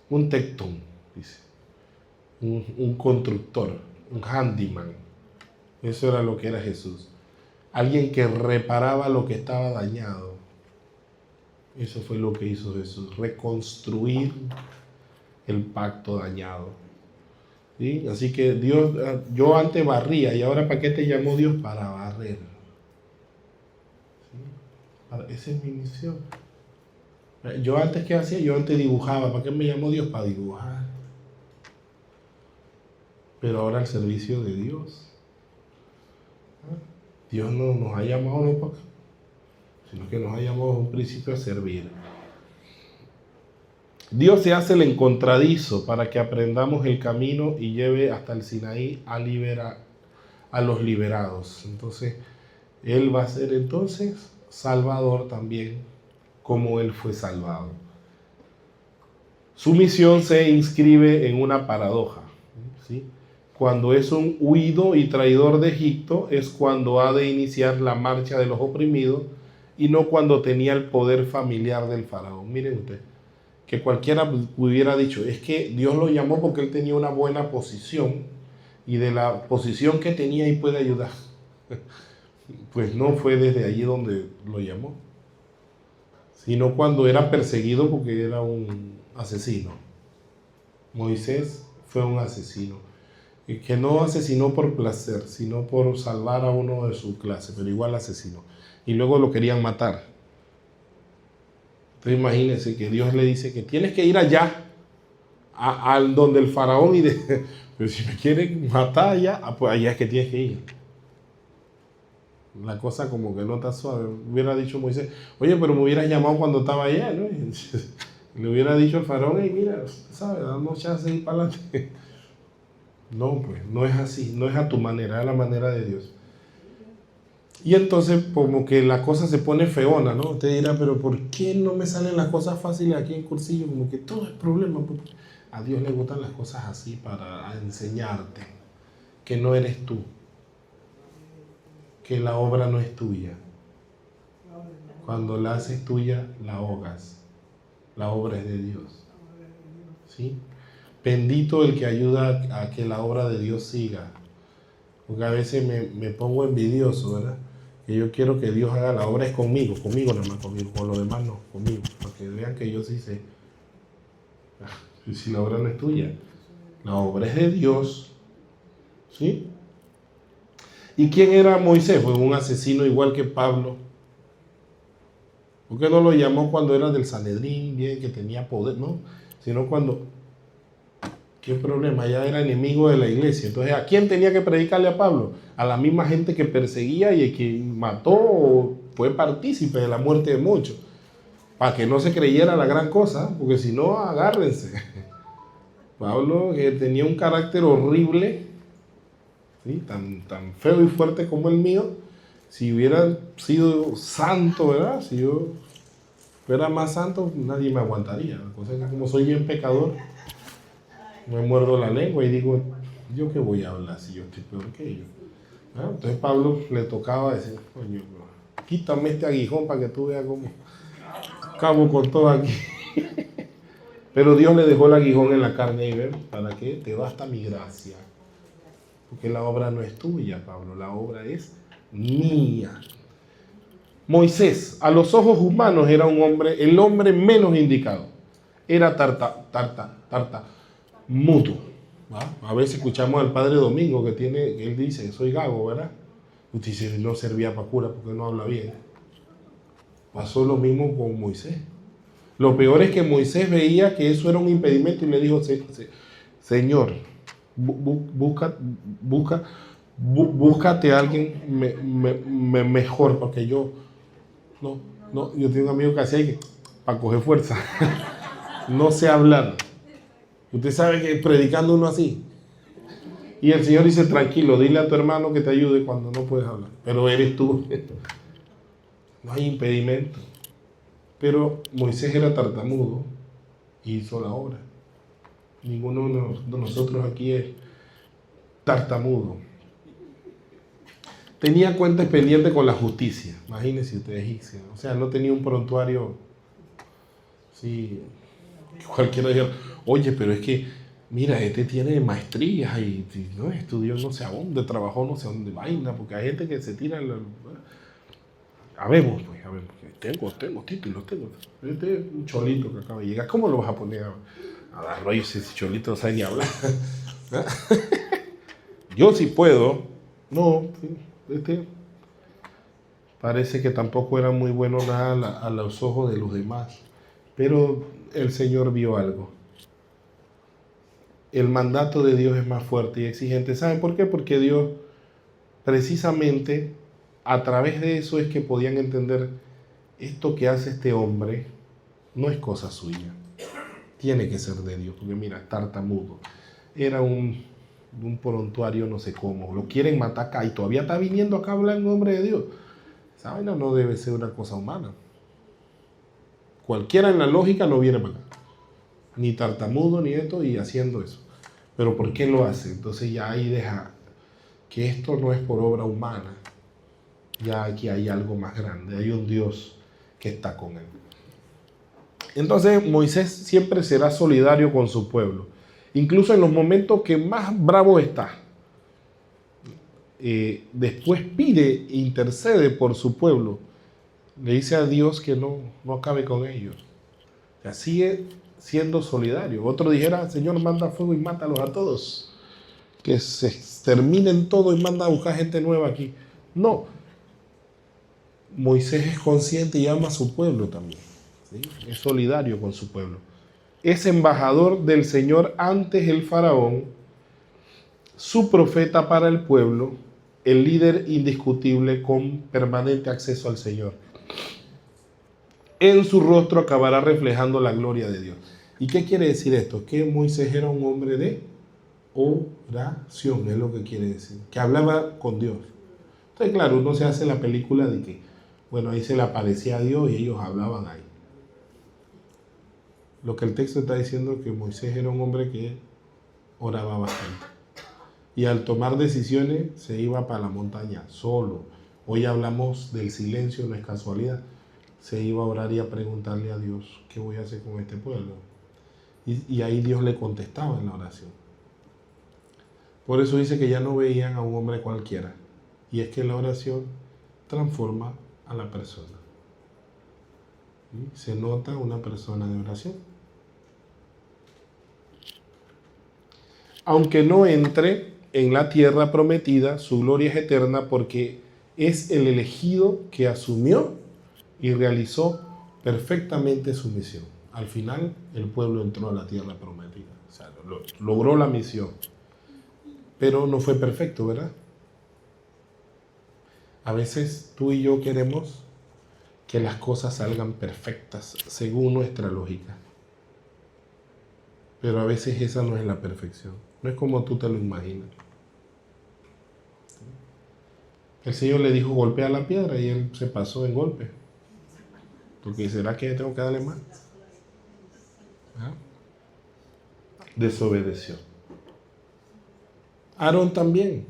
Un tectón, dice. Un constructor, un handyman. Eso era lo que era Jesús. Alguien que reparaba lo que estaba dañado. Eso fue lo que hizo Jesús, reconstruir el pacto dañado. ¿Sí? Así que Dios, yo antes barría, y ahora ¿para qué te llamó Dios? Para barrer. ¿Sí? Esa es mi misión. Yo antes, ¿qué hacía? Yo antes dibujaba. ¿Para qué me llamó Dios? Para dibujar. pero ahora al servicio de Dios. Dios no nos ha llamado no para acá, sino que nos ha llamado a un principio a servir. Dios se hace el encontradizo para que aprendamos el camino y lleve hasta el Sinaí a los liberados. Entonces, Él va a ser entonces Salvador también, como Él fue salvado. Su misión se inscribe en una paradoja, ¿sí? Cuando es un huido y traidor de Egipto, es cuando ha de iniciar la marcha de los oprimidos y no cuando tenía el poder familiar del faraón. Miren ustedes, que cualquiera hubiera dicho, es que Dios lo llamó porque él tenía una buena posición y de la posición que tenía ahí puede ayudar. Pues no fue desde allí donde lo llamó, sino cuando era perseguido porque era un asesino. Moisés fue un asesino, y que no asesinó por placer, sino por salvar a uno de su clase, pero igual asesinó. Y luego lo querían matar. Entonces imagínense que Dios le dice que tienes que ir allá, al donde el faraón, pero si me quieren matar allá, pues allá es que tienes que ir. La cosa como que no está suave. Hubiera dicho Moisés, oye, pero me hubieras llamado cuando estaba allá, ¿no? Le hubiera dicho al faraón, y mira, ¿sabes? Damos chance de ir para adelante. No, pues, no es así, no es a tu manera, es a la manera de Dios. Y entonces como que la cosa se pone feona, ¿no? Usted dirá, pero ¿por qué no me salen las cosas fáciles aquí en Cursillo? Como que todo es problema. A Dios le gustan las cosas así para enseñarte que no eres tú, que la obra no es tuya. Cuando la haces tuya, la ahogas. La obra es de Dios. ¿Sí? Bendito el que ayuda a que la obra de Dios siga. Porque a veces me pongo envidioso, ¿verdad? Que yo quiero que Dios haga la obra es conmigo nada más, conmigo, con los demás no, conmigo, para que vean que yo sí sé. Y si la obra no es tuya, la obra es de Dios, ¿sí? ¿Y quién era Moisés? Fue un asesino igual que Pablo. ¿Por qué no lo llamó cuando era del Sanedrín, bien que tenía poder? No, sino cuando... ¿Qué problema? Ya era enemigo de la iglesia. Entonces, ¿a quién tenía que predicarle a Pablo? A la misma gente que perseguía y que mató o fue partícipe de la muerte de muchos. Para que no se creyera la gran cosa, porque si no, agárrense. Pablo, que tenía un carácter horrible, ¿sí? tan feo y fuerte como el mío, si hubiera sido santo, ¿verdad? Si yo fuera más santo, nadie me aguantaría. La cosa es que como soy bien pecador, me muerdo la lengua y digo, ¿yo qué voy a hablar si yo estoy peor que ellos? ¿Ah? Entonces Pablo le tocaba decir, coño, quítame este aguijón para que tú veas cómo acabo con todo aquí. Pero Dios le dejó el aguijón en la carne y ver, ¿para qué? Te basta mi gracia. Porque la obra no es tuya, Pablo, la obra es mía. Moisés, a los ojos humanos, era el hombre menos indicado. Era mudo. ¿Va? A veces escuchamos al padre Domingo que él dice, soy gago, ¿verdad? Usted dice, no servía para cura porque no habla bien. Pasó lo mismo con Moisés. Lo peor es que Moisés veía que eso era un impedimento y le dijo, Señor, búscate a alguien mejor, porque yo tengo un amigo que hacía que para coger fuerza, no sé hablar. Usted sabe que predicando uno así. Y el Señor dice, tranquilo, dile a tu hermano que te ayude cuando no puedes hablar. Pero eres tú. No hay impedimento. Pero Moisés era tartamudo y hizo la obra. Ninguno de nosotros aquí es tartamudo. Tenía cuentas pendientes con la justicia. Imagínense usted, egipcio. O sea, no tenía un prontuario. Sí, cualquiera diga, oye, pero es que, mira, este tiene maestrías y no estudió no sé a dónde, trabajó no sé a dónde vaina, porque hay gente que se tira. Habemos. Tengo títulos, Este es un cholito que acaba de llegar. ¿Cómo lo vas a poner a dar rollos si ese cholito no sabe ni hablar? Yo sí puedo. No, parece que tampoco era muy bueno nada a los ojos de los demás. Pero el Señor vio algo. el mandato de Dios es más fuerte y exigente. ¿Saben por qué? Porque Dios, precisamente, a través de eso es que podían entender esto que hace este hombre no es cosa suya. Tiene que ser de Dios, porque mira, tartamudo. Era un prontuario no sé cómo. Lo quieren matar acá y todavía está viniendo acá a hablar en nombre de Dios. Esa vaina no debe ser una cosa humana. Cualquiera en la lógica no viene para acá. Ni tartamudo ni esto y haciendo eso. Pero ¿por qué lo hace? Entonces ya ahí deja que esto no es por obra humana. Ya aquí hay algo más grande. Hay un Dios que está con él. Entonces Moisés siempre será solidario con su pueblo. Incluso en los momentos que más bravo está. Después pide, intercede por su pueblo. Le dice a Dios que no acabe con ellos. O sea, sigue siendo solidario. Otro dijera, Señor, manda fuego y mátalos a todos. Que se exterminen todos y manda a buscar gente nueva aquí. No. Moisés es consciente y ama a su pueblo también. ¿Sí? Es solidario con su pueblo. Es embajador del Señor ante el faraón, su profeta para el pueblo, el líder indiscutible con permanente acceso al Señor. En su rostro acabará reflejando la gloria de Dios. ¿Y qué quiere decir esto? Que Moisés era un hombre de oración, es lo que quiere decir, que hablaba con Dios. Entonces, claro, uno se hace la película de que, bueno, ahí se le aparecía a Dios y ellos hablaban ahí. Lo que el texto está diciendo es que Moisés era un hombre que oraba bastante. Y al tomar decisiones se iba para la montaña, solo. Hoy hablamos del silencio, no es casualidad. Se iba a orar y a preguntarle a Dios, ¿qué voy a hacer con este pueblo? Y ahí Dios le contestaba en la oración. Por eso dice que ya no veían a un hombre cualquiera. Y es que la oración transforma a la persona. ¿Sí? Se nota una persona de oración. Aunque no entre en la tierra prometida, su gloria es eterna porque es el elegido que asumió y realizó perfectamente su misión. Al final, el pueblo entró a la tierra prometida. O sea, logró la misión. Pero no fue perfecto, ¿verdad? A veces tú y yo queremos que las cosas salgan perfectas según nuestra lógica. Pero a veces esa no es la perfección. No es como tú te lo imaginas. El Señor le dijo, golpea la piedra, y él se pasó en golpe. Porque ¿será que tengo que darle más? ¿Ah? Desobedeció. Aarón también.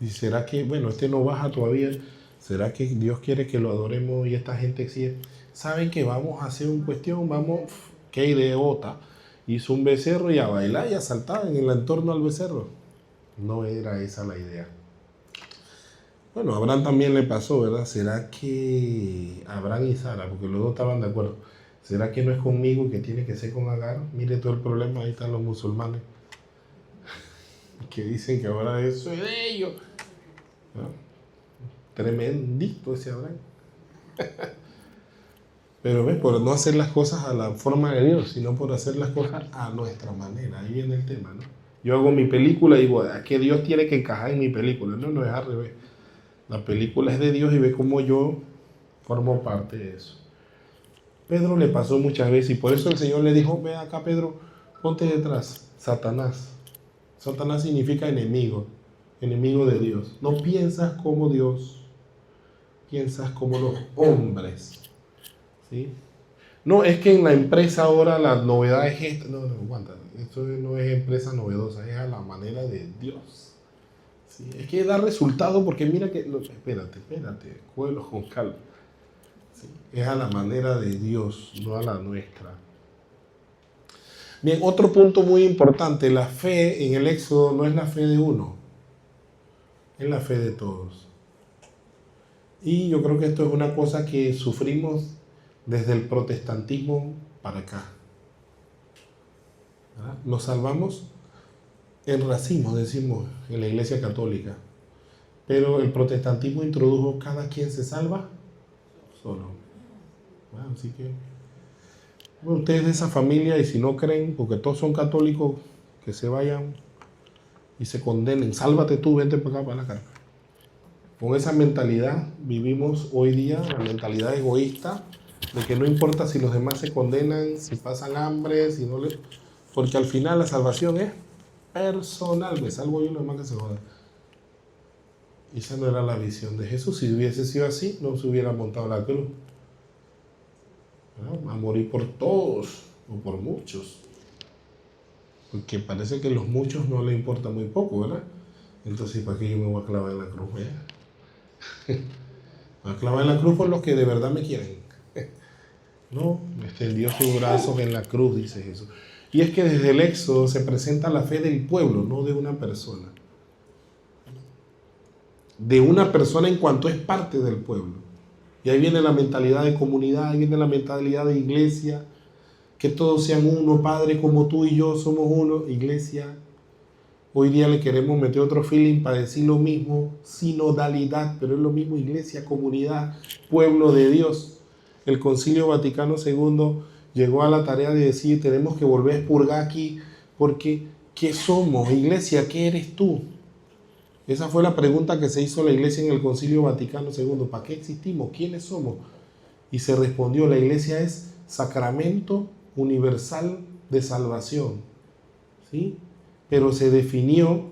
Y ¿será que, bueno, este no baja todavía? ¿Será que Dios quiere que lo adoremos y esta gente exige? ¿Saben que vamos a hacer una cuestión? Vamos, qué idiota. Hizo un becerro y a bailar y a saltar en el entorno al becerro. No era esa la idea. Bueno, a Abraham también le pasó, ¿verdad? ¿Será que Abraham y Sara, porque los dos estaban de acuerdo, ¿será que no es conmigo que tiene que ser con Agar? Mire todo el problema, ahí están los musulmanes que dicen que ahora eso es de ellos. ¿No? Tremendito ese Abraham. Pero ves, por no hacer las cosas a la forma de Dios, sino por hacer las cosas a nuestra manera. Ahí viene el tema, ¿no? Yo hago mi película y digo, ¿a qué Dios tiene que encajar en mi película? No, no es al revés. La película es de Dios y ve cómo yo formo parte de eso. Pedro le pasó muchas veces y por eso el Señor le dijo, ve acá Pedro, ponte detrás. Satanás. Satanás significa enemigo, enemigo de Dios. No piensas como Dios, piensas como los hombres. ¿Sí? No, es que en la empresa ahora la novedad es esta. No, aguanta. Esto no es empresa novedosa, es a la manera de Dios. ¿Sí? Es que da resultado porque mira que... No, espérate, cógelo con calma. ¿Sí? Es a la manera de Dios, no a la nuestra. Bien, otro punto muy importante, la fe en el Éxodo no es la fe de uno, es la fe de todos. Y yo creo que esto es una cosa que sufrimos desde el protestantismo para acá. ¿Verdad? Nos salvamos en racimo, decimos, en la Iglesia Católica. Pero el protestantismo introdujo cada quien se salva solo. Bueno, así que, bueno, ustedes de esa familia, y si no creen, porque todos son católicos, que se vayan y se condenen. Sálvate tú, vente para acá, para la cárcel. Con esa mentalidad vivimos hoy día, la mentalidad egoísta, de que no importa si los demás se condenan, si pasan hambre, si no les... Porque al final la salvación es personal, me salvo yo y los demás que se jodan. Esa no era la visión de Jesús. Si hubiese sido así, no se hubiera montado la cruz, ¿no? A morir por todos o por muchos. Porque parece que a los muchos no les importa muy poco, ¿verdad? Entonces, ¿para qué yo me voy a clavar en la cruz? Me voy a clavar en la cruz por los que de verdad me quieren. No, me extendió sus brazos en la cruz, dice Jesús. Y es que desde el Éxodo se presenta la fe del pueblo, no de una persona. De una persona en cuanto es parte del pueblo. Y ahí viene la mentalidad de comunidad, ahí viene la mentalidad de iglesia, que todos sean uno, Padre, como tú y yo somos uno, iglesia. Hoy día le queremos meter otro feeling para decir lo mismo, sinodalidad, pero es lo mismo, iglesia, comunidad, pueblo de Dios. El Concilio Vaticano II llegó a la tarea de decir, tenemos que volver a expurgar aquí, porque ¿qué somos? Iglesia, ¿qué eres tú? Esa fue la pregunta que se hizo la iglesia en el Concilio Vaticano II. ¿Para qué existimos? ¿Quiénes somos? Y se respondió, la iglesia es sacramento universal de salvación, ¿sí? Pero se definió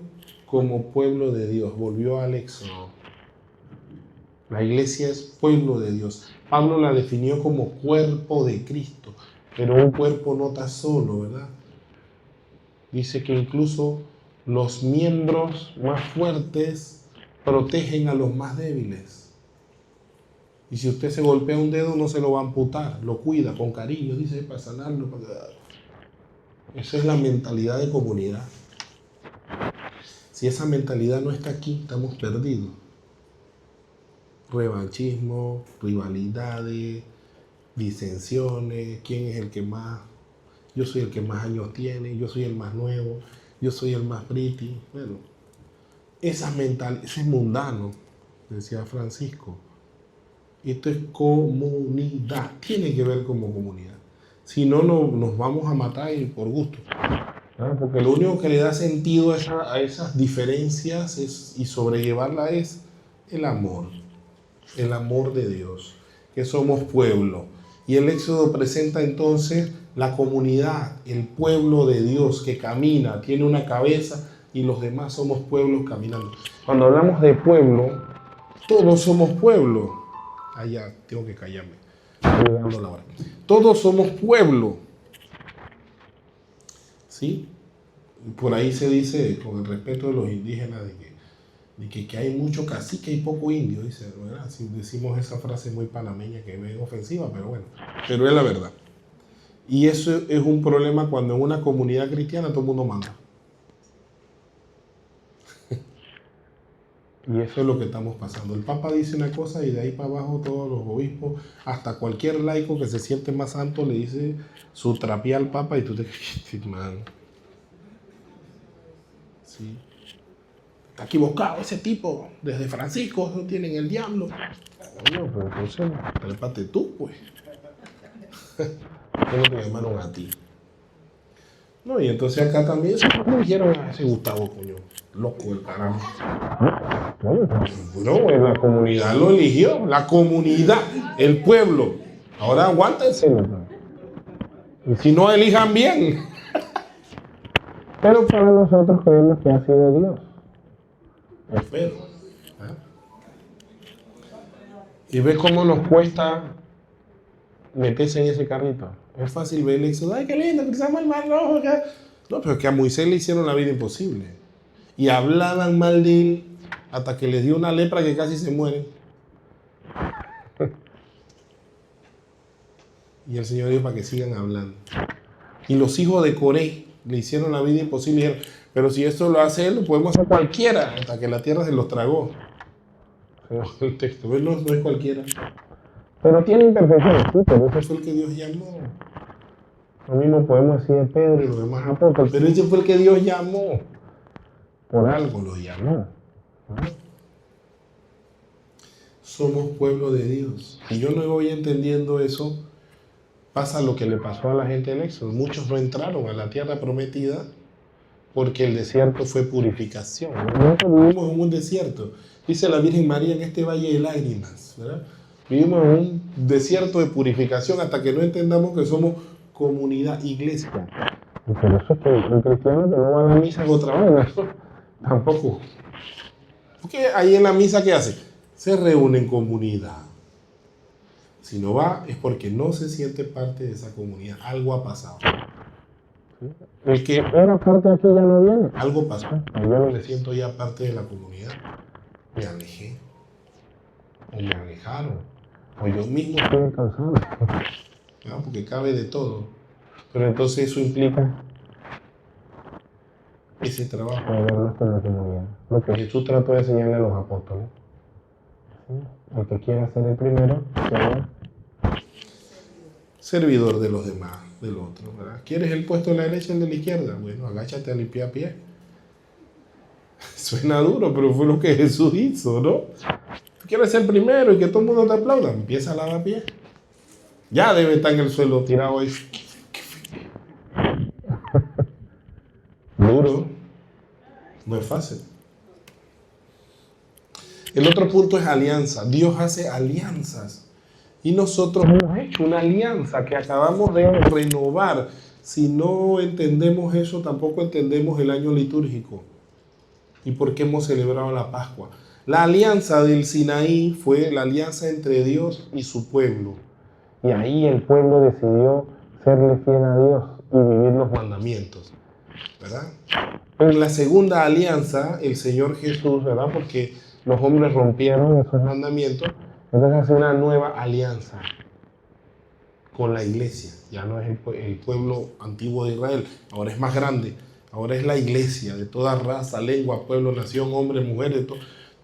como pueblo de Dios, volvió al Éxodo. La iglesia es pueblo de Dios. Pablo la definió como cuerpo de Cristo, pero un cuerpo no está solo, ¿verdad? Dice que incluso los miembros más fuertes protegen a los más débiles. Y si usted se golpea un dedo, no se lo va a amputar, lo cuida con cariño, dice, para sanarlo. Esa es la mentalidad de comunidad. Si esa mentalidad no está aquí, estamos perdidos. Revanchismo, rivalidades, disensiones, quién es el que más, yo soy el que más años tiene, yo soy el más nuevo, yo soy el más pretty. Bueno, ese es mundano, decía Francisco. Esto es comunidad, tiene que ver como comunidad. Si no, nos vamos a matar y por gusto. Porque lo único que le da sentido a esas diferencias y sobrellevarla es el amor de Dios, que somos pueblo. Y el Éxodo presenta entonces la comunidad, el pueblo de Dios que camina, tiene una cabeza y los demás somos pueblos caminando. Cuando hablamos de pueblo, todos somos pueblo. Ya, tengo que callarme. Estoy dando la hora. Todos somos pueblo. ¿Sí? Por ahí se dice, con el respeto de los indígenas, de que hay mucho cacique y poco indio, dice, ¿verdad? Si decimos esa frase muy panameña que es ofensiva, pero bueno, pero es la verdad. Y eso es un problema cuando en una comunidad cristiana todo el mundo manda. Y eso es lo que estamos pasando. El Papa dice una cosa y de ahí para abajo todos los obispos, hasta cualquier laico que se siente más santo le dice su trapía al Papa y tú te quedas, man. Sí. Está equivocado ese tipo. Desde Francisco no tienen el diablo. No, pero entonces, trépate tú, pues. ¿Cómo te llamaron a ti? No, y entonces acá también se dijeron a ese Gustavo, coño, loco del carajo. No, la comunidad lo eligió, la comunidad, el pueblo. Ahora aguántense. Y si no, elijan bien. Pero para nosotros creemos que ha sido Dios. Espero. Y ve cómo nos cuesta meterse en ese carrito. Es fácil ver el Éxodo. Ay, qué lindo, cruzamos el mar rojo. No, pero es que a Moisés le hicieron la vida imposible. Y hablaban mal de él hasta que les dio una lepra que casi se mueren. Y el Señor dijo para que sigan hablando. Y los hijos de Coré le hicieron la vida imposible. Y dijeron, pero si esto lo hace él, lo podemos hacer cualquiera. Hasta que la tierra se los tragó. El texto, no es cualquiera. Pero tiene imperfecciones, sí, pero ese fue el que Dios llamó. Lo mismo podemos decir de Pedro y los demás apóstoles, pero ese fue el que Dios llamó. Por algo lo llamó. Somos pueblo de Dios. Y yo no voy entendiendo eso. Pasa lo que le pasó a la gente del Éxodo. Muchos no entraron a la tierra prometida porque el desierto fue purificación. Nosotros vivimos en un desierto. Dice la Virgen María en este valle de lágrimas, ¿verdad? Vivimos en un desierto de purificación hasta que no entendamos que somos comunidad, iglesia. Pero eso es que el cristiano que no va a la misa es otra vaina, ¿no? Tampoco. Porque ahí en la misa, ¿qué hace? Se reúne en comunidad. Si no va, es porque no se siente parte de esa comunidad. Algo ha pasado. El que era parte de aquí ya no viene. Algo pasó. Yo no me siento ya parte de la comunidad. Me alejé. O me alejaron. O yo mismo estoy cansado. ¿No? Porque cabe de todo. Pero entonces eso implica ese trabajo de vernos con la comunidad. Lo que Jesús trató de enseñarle a los apóstoles. ¿Sí? El que quiera ser el primero, sea servidor de los demás, del otro, ¿verdad? ¿Quieres el puesto de la derecha y el de la izquierda? Bueno, agáchate a limpiar pie. Suena duro, pero fue lo que Jesús hizo, ¿no? ¿Tú quieres ser el primero y que todo el mundo te aplauda? Empieza a lavar pie. Ya debe estar en el suelo tirado ahí. Duro. No es fácil. El otro punto es alianza. Dios hace alianzas. Y nosotros hemos hecho una alianza que acabamos de renovar. Si no entendemos eso, tampoco entendemos el año litúrgico. ¿Y por qué hemos celebrado la Pascua? La alianza del Sinaí fue la alianza entre Dios y su pueblo. Y ahí el pueblo decidió serle fiel a Dios y vivir los mandamientos, ¿verdad? En la segunda alianza, el Señor Jesús, ¿verdad? Porque los hombres rompieron esos mandamientos, entonces hace una nueva alianza con la iglesia. Ya no es el pueblo antiguo de Israel, ahora es más grande. Ahora es la iglesia de toda raza, lengua, pueblo, nación, hombres, mujeres,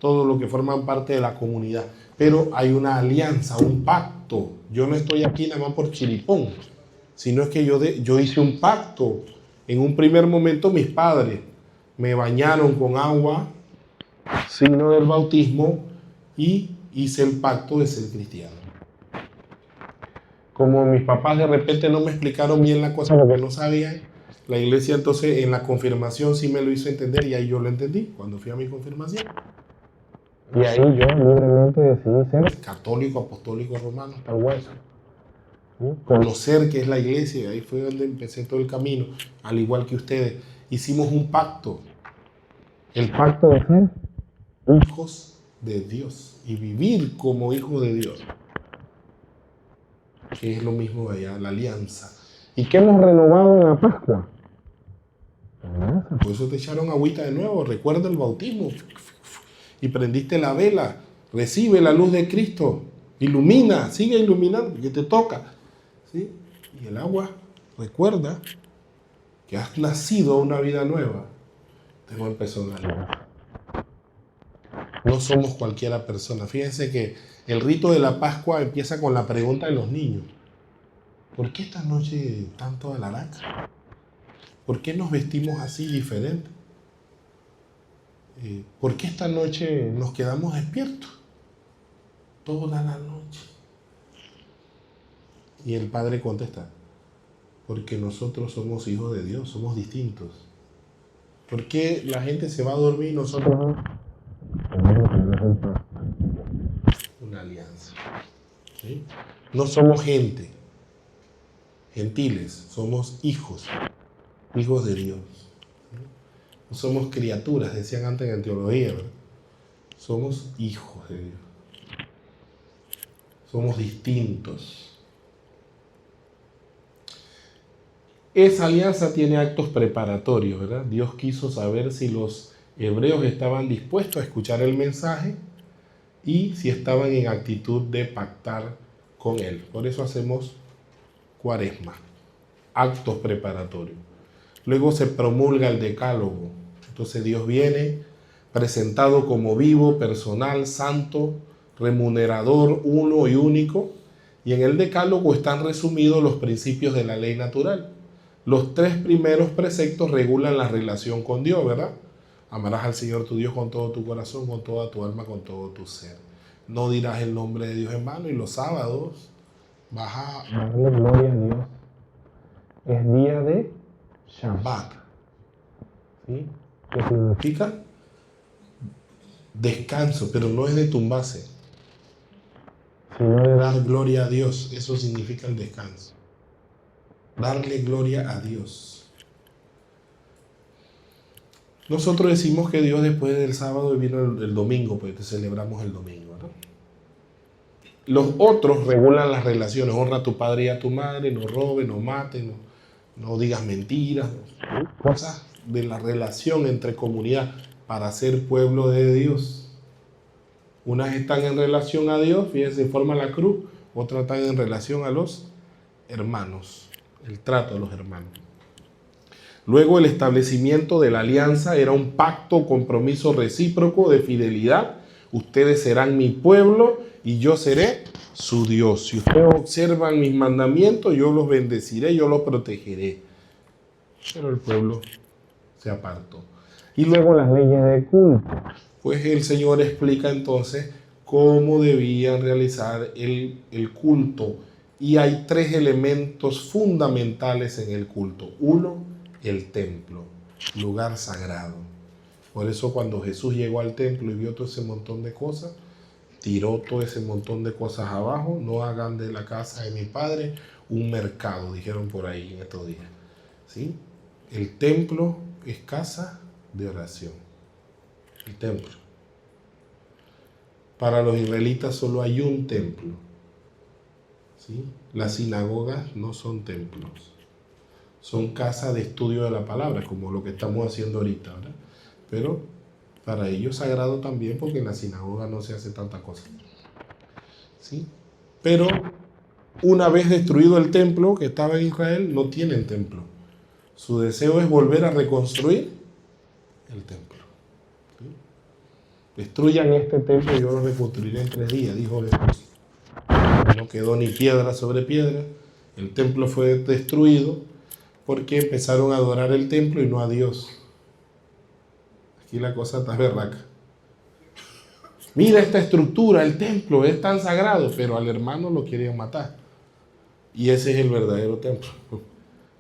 todo lo que forman parte de la comunidad. Pero hay una alianza, un pacto. Yo no estoy aquí nada más por chiripón, sino es que yo hice un pacto. En un primer momento mis padres me bañaron con agua, signo del bautismo, y hice el pacto de ser cristiano. Como mis papás de repente no me explicaron bien la cosa porque no sabían, la iglesia entonces en la confirmación sí me lo hizo entender y ahí yo lo entendí cuando fui a mi confirmación. Y ahí yo libremente decidí ser católico, apostólico, romano, hasta el hueso. ¿Sí? Conocer qué es la iglesia, ahí fue donde empecé todo el camino, al igual que ustedes. Hicimos un pacto, el pacto de ser hijos de Dios y vivir como hijos de Dios, que es lo mismo allá, la alianza. ¿Y qué hemos renovado en la Pascua? Por eso te echaron agüita de nuevo, recuerda el bautismo. Y prendiste la vela, recibe la luz de Cristo, ilumina, sigue iluminando, que te toca. ¿Sí? Y el agua recuerda que has nacido a una vida nueva. Tengo empezó una alianza. No somos cualquiera persona. Fíjense que el rito de la Pascua empieza con la pregunta de los niños. ¿Por qué esta noche tanto alaraca? ¿Por qué nos vestimos así diferente? ¿Por qué esta noche nos quedamos despiertos? Toda la noche. Y el padre contesta, porque nosotros somos hijos de Dios, somos distintos. ¿Por qué la gente se va a dormir y nosotros no? Una alianza. ¿Sí? No somos gente, gentiles, somos hijos de Dios. No somos criaturas, decían antes en teología, ¿verdad? Somos hijos de Dios. Somos distintos. Esa alianza tiene actos preparatorios, ¿verdad? Dios quiso saber si los hebreos estaban dispuestos a escuchar el mensaje y si estaban en actitud de pactar con Él. Por eso hacemos Cuaresma, actos preparatorios. Luego se promulga el decálogo. Entonces Dios viene presentado como vivo, personal, santo, remunerador, uno y único. Y en el decálogo están resumidos los principios de la ley natural. Los 3 primeros preceptos regulan la relación con Dios, ¿verdad? Amarás al Señor tu Dios con todo tu corazón, con toda tu alma, con todo tu ser. No dirás el nombre de Dios en vano. Y los sábados vas a darle gloria a Dios. Es día de Shabbat. ¿Sí? ¿Qué significa? Descanso, pero no es de tumbarse, sino de dar gloria a Dios. Eso significa el descanso. Darle gloria a Dios. Nosotros decimos que Dios después del sábado vino el domingo, pues celebramos el domingo, ¿no? Los otros regulan las relaciones. Honra a tu padre y a tu madre, no robes, no mates, no digas mentiras, cosas de la relación entre comunidad para ser pueblo de Dios. Unas están en relación a Dios, fíjense, forma la cruz, otras están en relación a los hermanos, el trato a los hermanos. Luego el establecimiento de la alianza era un pacto, compromiso recíproco de fidelidad. Ustedes serán mi pueblo y yo seré su Dios. Si ustedes observan mis mandamientos, yo los bendeciré, yo los protegeré. Pero el pueblo se apartó. Y luego las leyes de culto. Pues el Señor explica entonces cómo debían realizar el culto. Y hay 3 elementos fundamentales en el culto. Uno, el templo, lugar sagrado. Por eso cuando Jesús llegó al templo y vio todo ese montón de cosas, tiró todo ese montón de cosas abajo. No hagan de la casa de mi padre un mercado, dijeron por ahí en estos días. ¿Sí? El templo es casa de oración. El templo. Para los israelitas solo hay un templo. ¿Sí? Las sinagogas no son templos. Son casas de estudio de la palabra, como lo que estamos haciendo ahorita, ¿verdad? Pero para ellos sagrado también, porque en la sinagoga no se hace tanta cosa. ¿Sí? Pero una vez destruido el templo que estaba en Israel, no tienen templo. Su deseo es volver a reconstruir el templo. ¿Sí? Destruyan este templo y yo lo reconstruiré en 3 días, dijo Jesús. No quedó ni piedra sobre piedra. El templo fue destruido porque empezaron a adorar el templo y no a Dios. Aquí la cosa está berraca. Mira esta estructura, el templo es tan sagrado, pero al hermano lo querían matar. Y ese es el verdadero templo.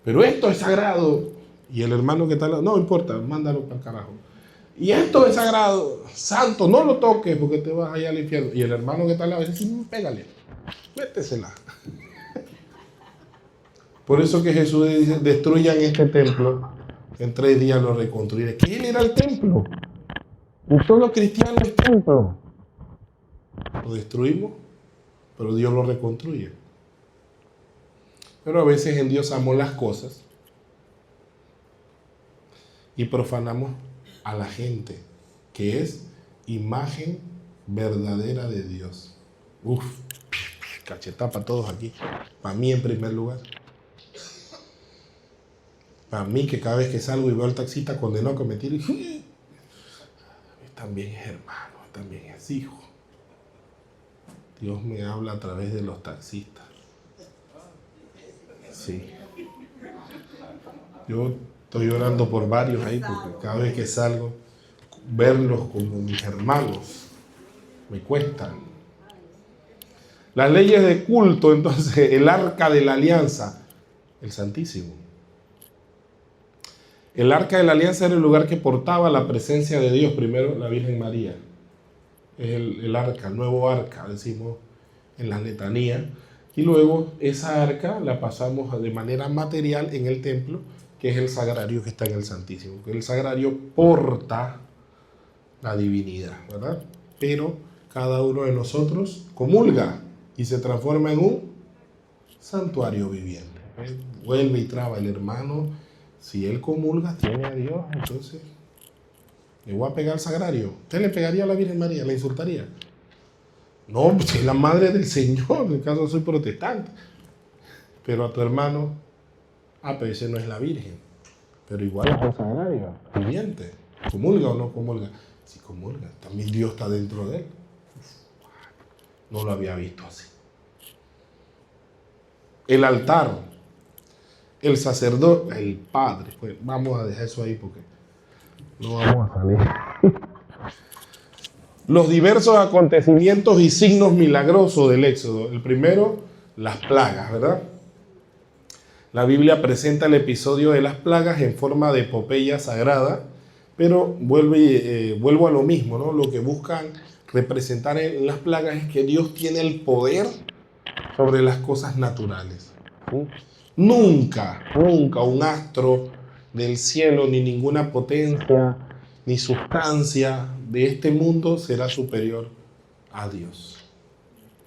Pero esto es sagrado. Y el hermano que está al lado, no importa, mándalo para el carajo. Y esto es sagrado, santo, no lo toques porque te vas allá al infierno. Y el hermano que está al lado dice, sí, pégale, métesela. Por eso que Jesús dice, destruyan este templo, en 3 días lo reconstruiré. Que él era el templo. Y todo cristiano es templo. Lo destruimos, pero Dios lo reconstruye. Pero a veces endiosamos las cosas y profanamos a la gente, que es imagen verdadera de Dios. Uf, cachetada para todos aquí. Para mí en primer lugar. Para mí que cada vez que salgo y veo al taxista condenado que me tire, también es hermano, también es hijo. Dios me habla a través de los taxistas. Sí. Yo estoy orando por varios ahí porque cada vez que salgo, verlos como mis hermanos me cuestan. Las leyes de culto, entonces, el arca de la alianza, el Santísimo. El arca de la alianza era el lugar que portaba la presencia de Dios. Primero la Virgen María. Es el arca, el nuevo arca, decimos en las letanías. Y luego esa arca la pasamos de manera material en el templo, que es el sagrario que está en el Santísimo. El sagrario porta la divinidad, ¿verdad? Pero cada uno de nosotros comulga y se transforma en un santuario viviente. Vuelve y traba el hermano. Si él comulga, tiene a Dios, entonces le voy a pegar al sagrario. ¿Usted le pegaría a la Virgen María? ¿Le insultaría? No, pues es la madre del Señor, en el caso soy protestante. Pero a tu hermano, pero ese no es la Virgen. Pero igual es el sagrario, viviente. ¿Comulga o no comulga? Sí, comulga. También Dios está dentro de él. No lo había visto así. El altar. El sacerdote, el padre. Pues vamos a dejar eso ahí porque no vamos a salir. Los diversos acontecimientos y signos milagrosos del Éxodo. El primero, las plagas, ¿verdad? La Biblia presenta el episodio de las plagas en forma de epopeya sagrada Pero vuelvo a lo mismo, ¿no? Lo que buscan representar en las plagas es que Dios tiene el poder sobre las cosas naturales. ¿Sí? Nunca un astro del cielo, ni ninguna potencia, ni sustancia de este mundo será superior a Dios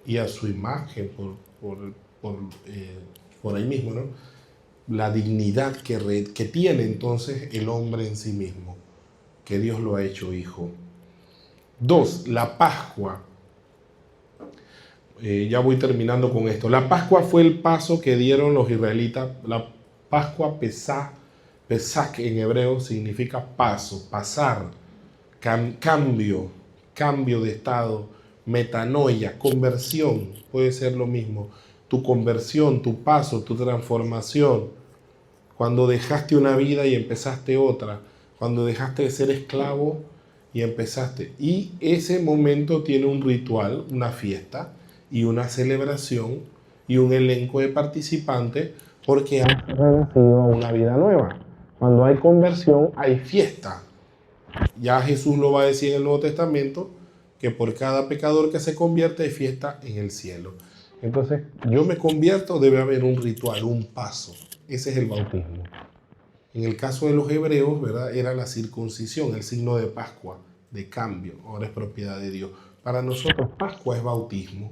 y a su imagen por ahí mismo, ¿no? La dignidad que tiene entonces el hombre en sí mismo, que Dios lo ha hecho hijo. 2. La Pascua. Ya voy terminando con esto. La Pascua fue el paso que dieron los israelitas. La Pascua, Pesach en hebreo significa paso, pasar, cambio de estado, metanoia, conversión, puede ser lo mismo. Tu conversión, tu paso, tu transformación. Cuando dejaste una vida y empezaste otra. Cuando dejaste de ser esclavo y empezaste. Y ese momento tiene un ritual, una fiesta y una celebración y un elenco de participantes porque has renacido a una vida nueva. Cuando hay conversión hay fiesta. Ya Jesús lo va a decir en el Nuevo Testamento que por cada pecador que se convierte hay fiesta en el cielo. Entonces, yo me convierto, debe haber un ritual, un paso. Ese es el bautismo. En el caso de los hebreos, ¿verdad? Era la circuncisión, el signo de Pascua, de cambio. Ahora es propiedad de Dios. Para nosotros, Pascua es bautismo.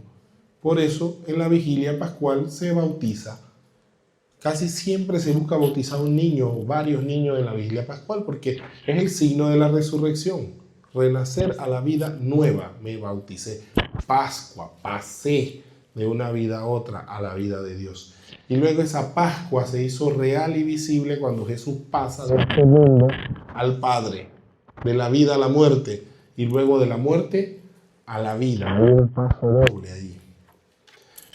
Por eso, en la vigilia pascual se bautiza. Casi siempre se busca bautizar un niño o varios niños en la vigilia pascual porque es el signo de la resurrección. Renacer a la vida nueva. Me bauticé. Pascua, pasé de una vida a otra, a la vida de Dios. Y luego esa Pascua se hizo real y visible cuando Jesús pasa de este mundo al Padre, de la vida a la muerte, y luego de la muerte a la vida. Hay un paso doble ahí.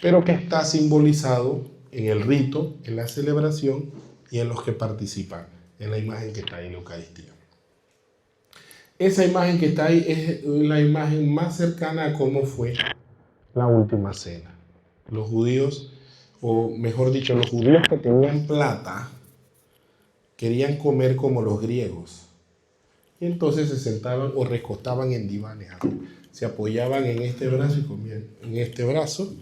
Pero que está simbolizado en el rito, en la celebración y en los que participan, en la imagen que está ahí en la Eucaristía. Esa imagen que está ahí es la imagen más cercana a cómo fue la última cena. Los judíos, o mejor dicho, los judíos que tenían plata, querían comer como los griegos. Y entonces se sentaban o recostaban en divanes. Se apoyaban en este brazo y comían en este brazo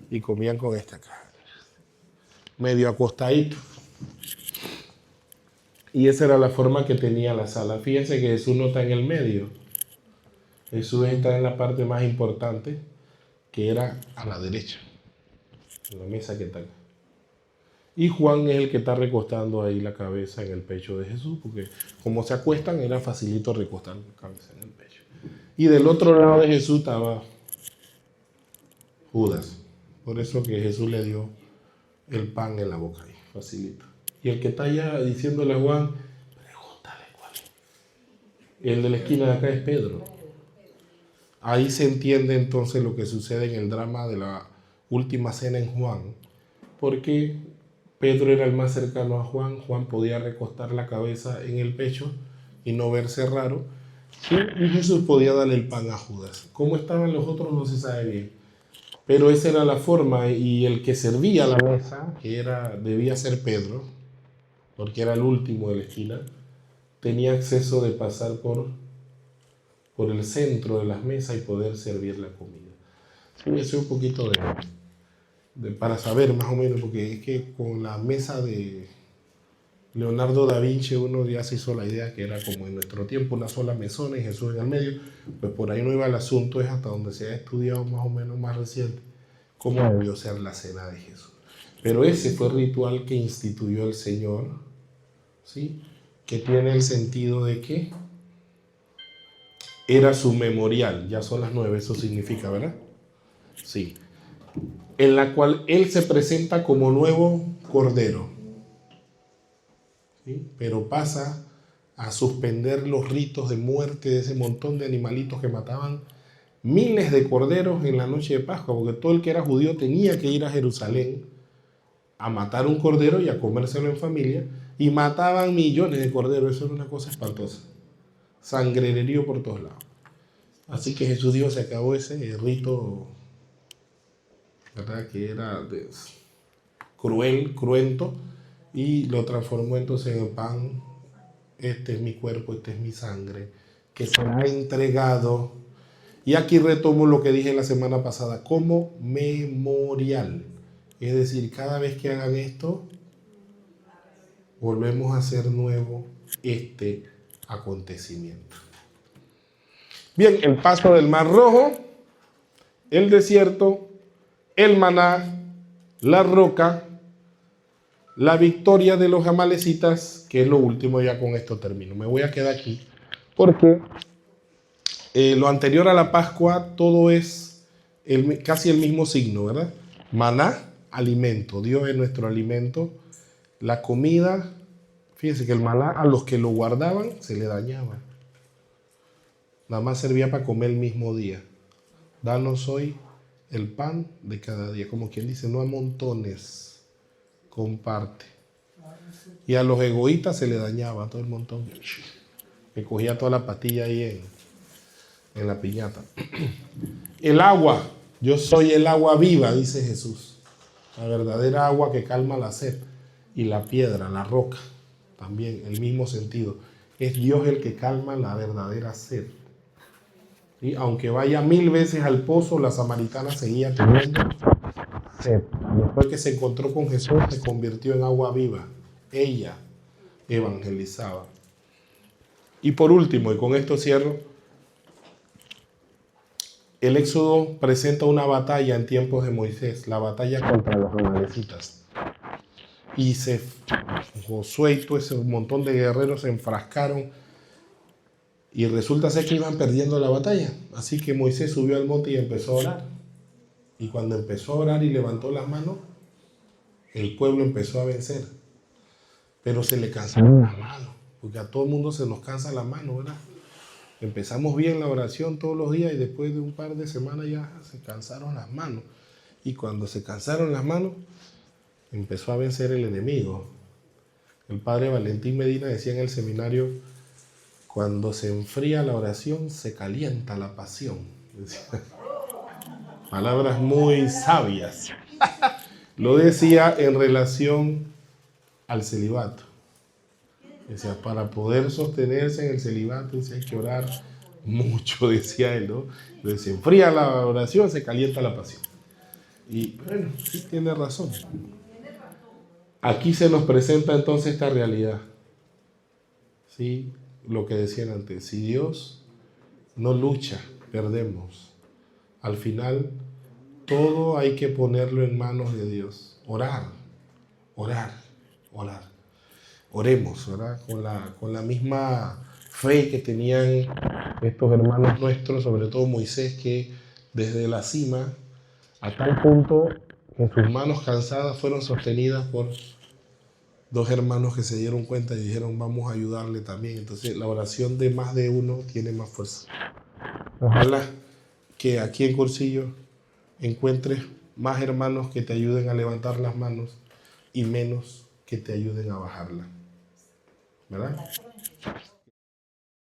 y comían con esta cara. Medio acostadito. Y esa era la forma que tenía la sala. Fíjense que Jesús no está en el medio. Jesús está en la parte más importante, que era a la derecha, en la mesa que está acá. Y Juan es el que está recostando ahí la cabeza en el pecho de Jesús, porque como se acuestan, era facilito recostar la cabeza en el pecho. Y del otro lado de Jesús estaba Judas. Por eso que Jesús le dio el pan en la boca ahí, facilito. Y el que está allá diciéndole a Juan, pregúntale cuál es. El de la esquina de acá es Pedro. Ahí se entiende entonces lo que sucede en el drama de la última cena en Juan, porque Pedro era el más cercano a Juan. Juan podía recostar la cabeza en el pecho y no verse raro. Y Jesús podía darle el pan a Judas. Cómo estaban los otros no se sabe bien. Pero esa era la forma, y el que servía la mesa, que debía ser Pedro, porque era el último de la esquina, tenía acceso de pasar por el centro de las mesas y poder servir la comida. Sí, eso es un poquito para saber más o menos, porque es que con la mesa de Leonardo da Vinci uno ya se hizo la idea que era como en nuestro tiempo una sola mesona y Jesús en el medio. Pues por ahí no iba el asunto, es hasta donde se ha estudiado más o menos más reciente cómo debió ser la cena de Jesús. Pero ese fue el ritual que instituyó el Señor, ¿sí? Que tiene el sentido de que era su memorial. Ya son las 9, eso significa, ¿verdad? Sí. En la cual Él se presenta como nuevo Cordero. ¿Sí? Pero pasa a suspender los ritos de muerte de ese montón de animalitos que mataban miles de corderos en la noche de Pascua, porque todo el que era judío tenía que ir a Jerusalén a matar un cordero y a comérselo en familia, y mataban millones de corderos. Eso era una cosa espantosa. Sangrerío por todos lados. Así que Jesús dijo, se acabó ese rito, ¿verdad? Que era cruel, cruento, y lo transformó entonces en el pan este es mi cuerpo, este es mi sangre, que será entregado. Y aquí retomo lo que dije la semana pasada, como memorial. Es decir, cada vez que hagan esto, volvemos a hacer nuevo este acontecimiento. Bien, el paso del Mar Rojo, el desierto, el maná, la roca, la victoria de los amalecitas, que es lo último, ya con esto termino. Me voy a quedar aquí porque lo anterior a la Pascua todo es casi el mismo signo, ¿verdad? Maná, alimento. Dios es nuestro alimento. La comida, fíjense que el maná a los que lo guardaban se le dañaba. Nada más servía para comer el mismo día. Danos hoy el pan de cada día. Como quien dice, no a montones, comparte. Y a los egoístas se le dañaba todo el montón. Me cogía toda la pastilla ahí en la piñata. El agua, yo soy el agua viva, dice Jesús. La verdadera agua que calma la sed. Y la piedra, la roca, también el mismo sentido. Es Dios el que calma la verdadera sed. Y aunque vaya 1000 veces al pozo, la samaritana seguía teniendo sed. Después que se encontró con Jesús, se convirtió en agua viva. Ella evangelizaba. Y por último, y con esto cierro, el Éxodo presenta una batalla en tiempos de Moisés, la batalla contra los amalecitas. Y Josué y todo ese montón de guerreros se enfrascaron y resulta ser que iban perdiendo la batalla. Así que Moisés subió al monte y empezó a orar. Y cuando empezó a orar y levantó las manos, el pueblo empezó a vencer. Pero se le cansaron las manos, porque a todo el mundo se nos cansa la mano, ¿verdad? Empezamos bien la oración todos los días y después de un par de semanas ya se cansaron las manos. Y cuando se cansaron las manos, empezó a vencer el enemigo. El padre Valentín Medina decía en el seminario, cuando se enfría la oración, se calienta la pasión. Palabras muy sabias. Lo decía en relación al celibato. Decía, para poder sostenerse en el celibato hay que orar mucho, decía él, ¿no? Entonces se enfría la oración, se calienta la pasión. Y bueno, sí tiene razón. Aquí se nos presenta entonces esta realidad. ¿Sí? Lo que decían antes, si Dios no lucha, perdemos. Al final, todo hay que ponerlo en manos de Dios. Orar, orar, orar. Oremos, ¿verdad? Con la misma fe que tenían estos hermanos nuestros, sobre todo Moisés, que desde la cima, a tal punto que sus manos cansadas fueron sostenidas por dos hermanos que se dieron cuenta y dijeron, vamos a ayudarle también. Entonces, la oración de más de uno tiene más fuerza. Ojalá que aquí en Cursillo encuentres más hermanos que te ayuden a levantar las manos y menos que te ayuden a bajarlas. ¿Verdad?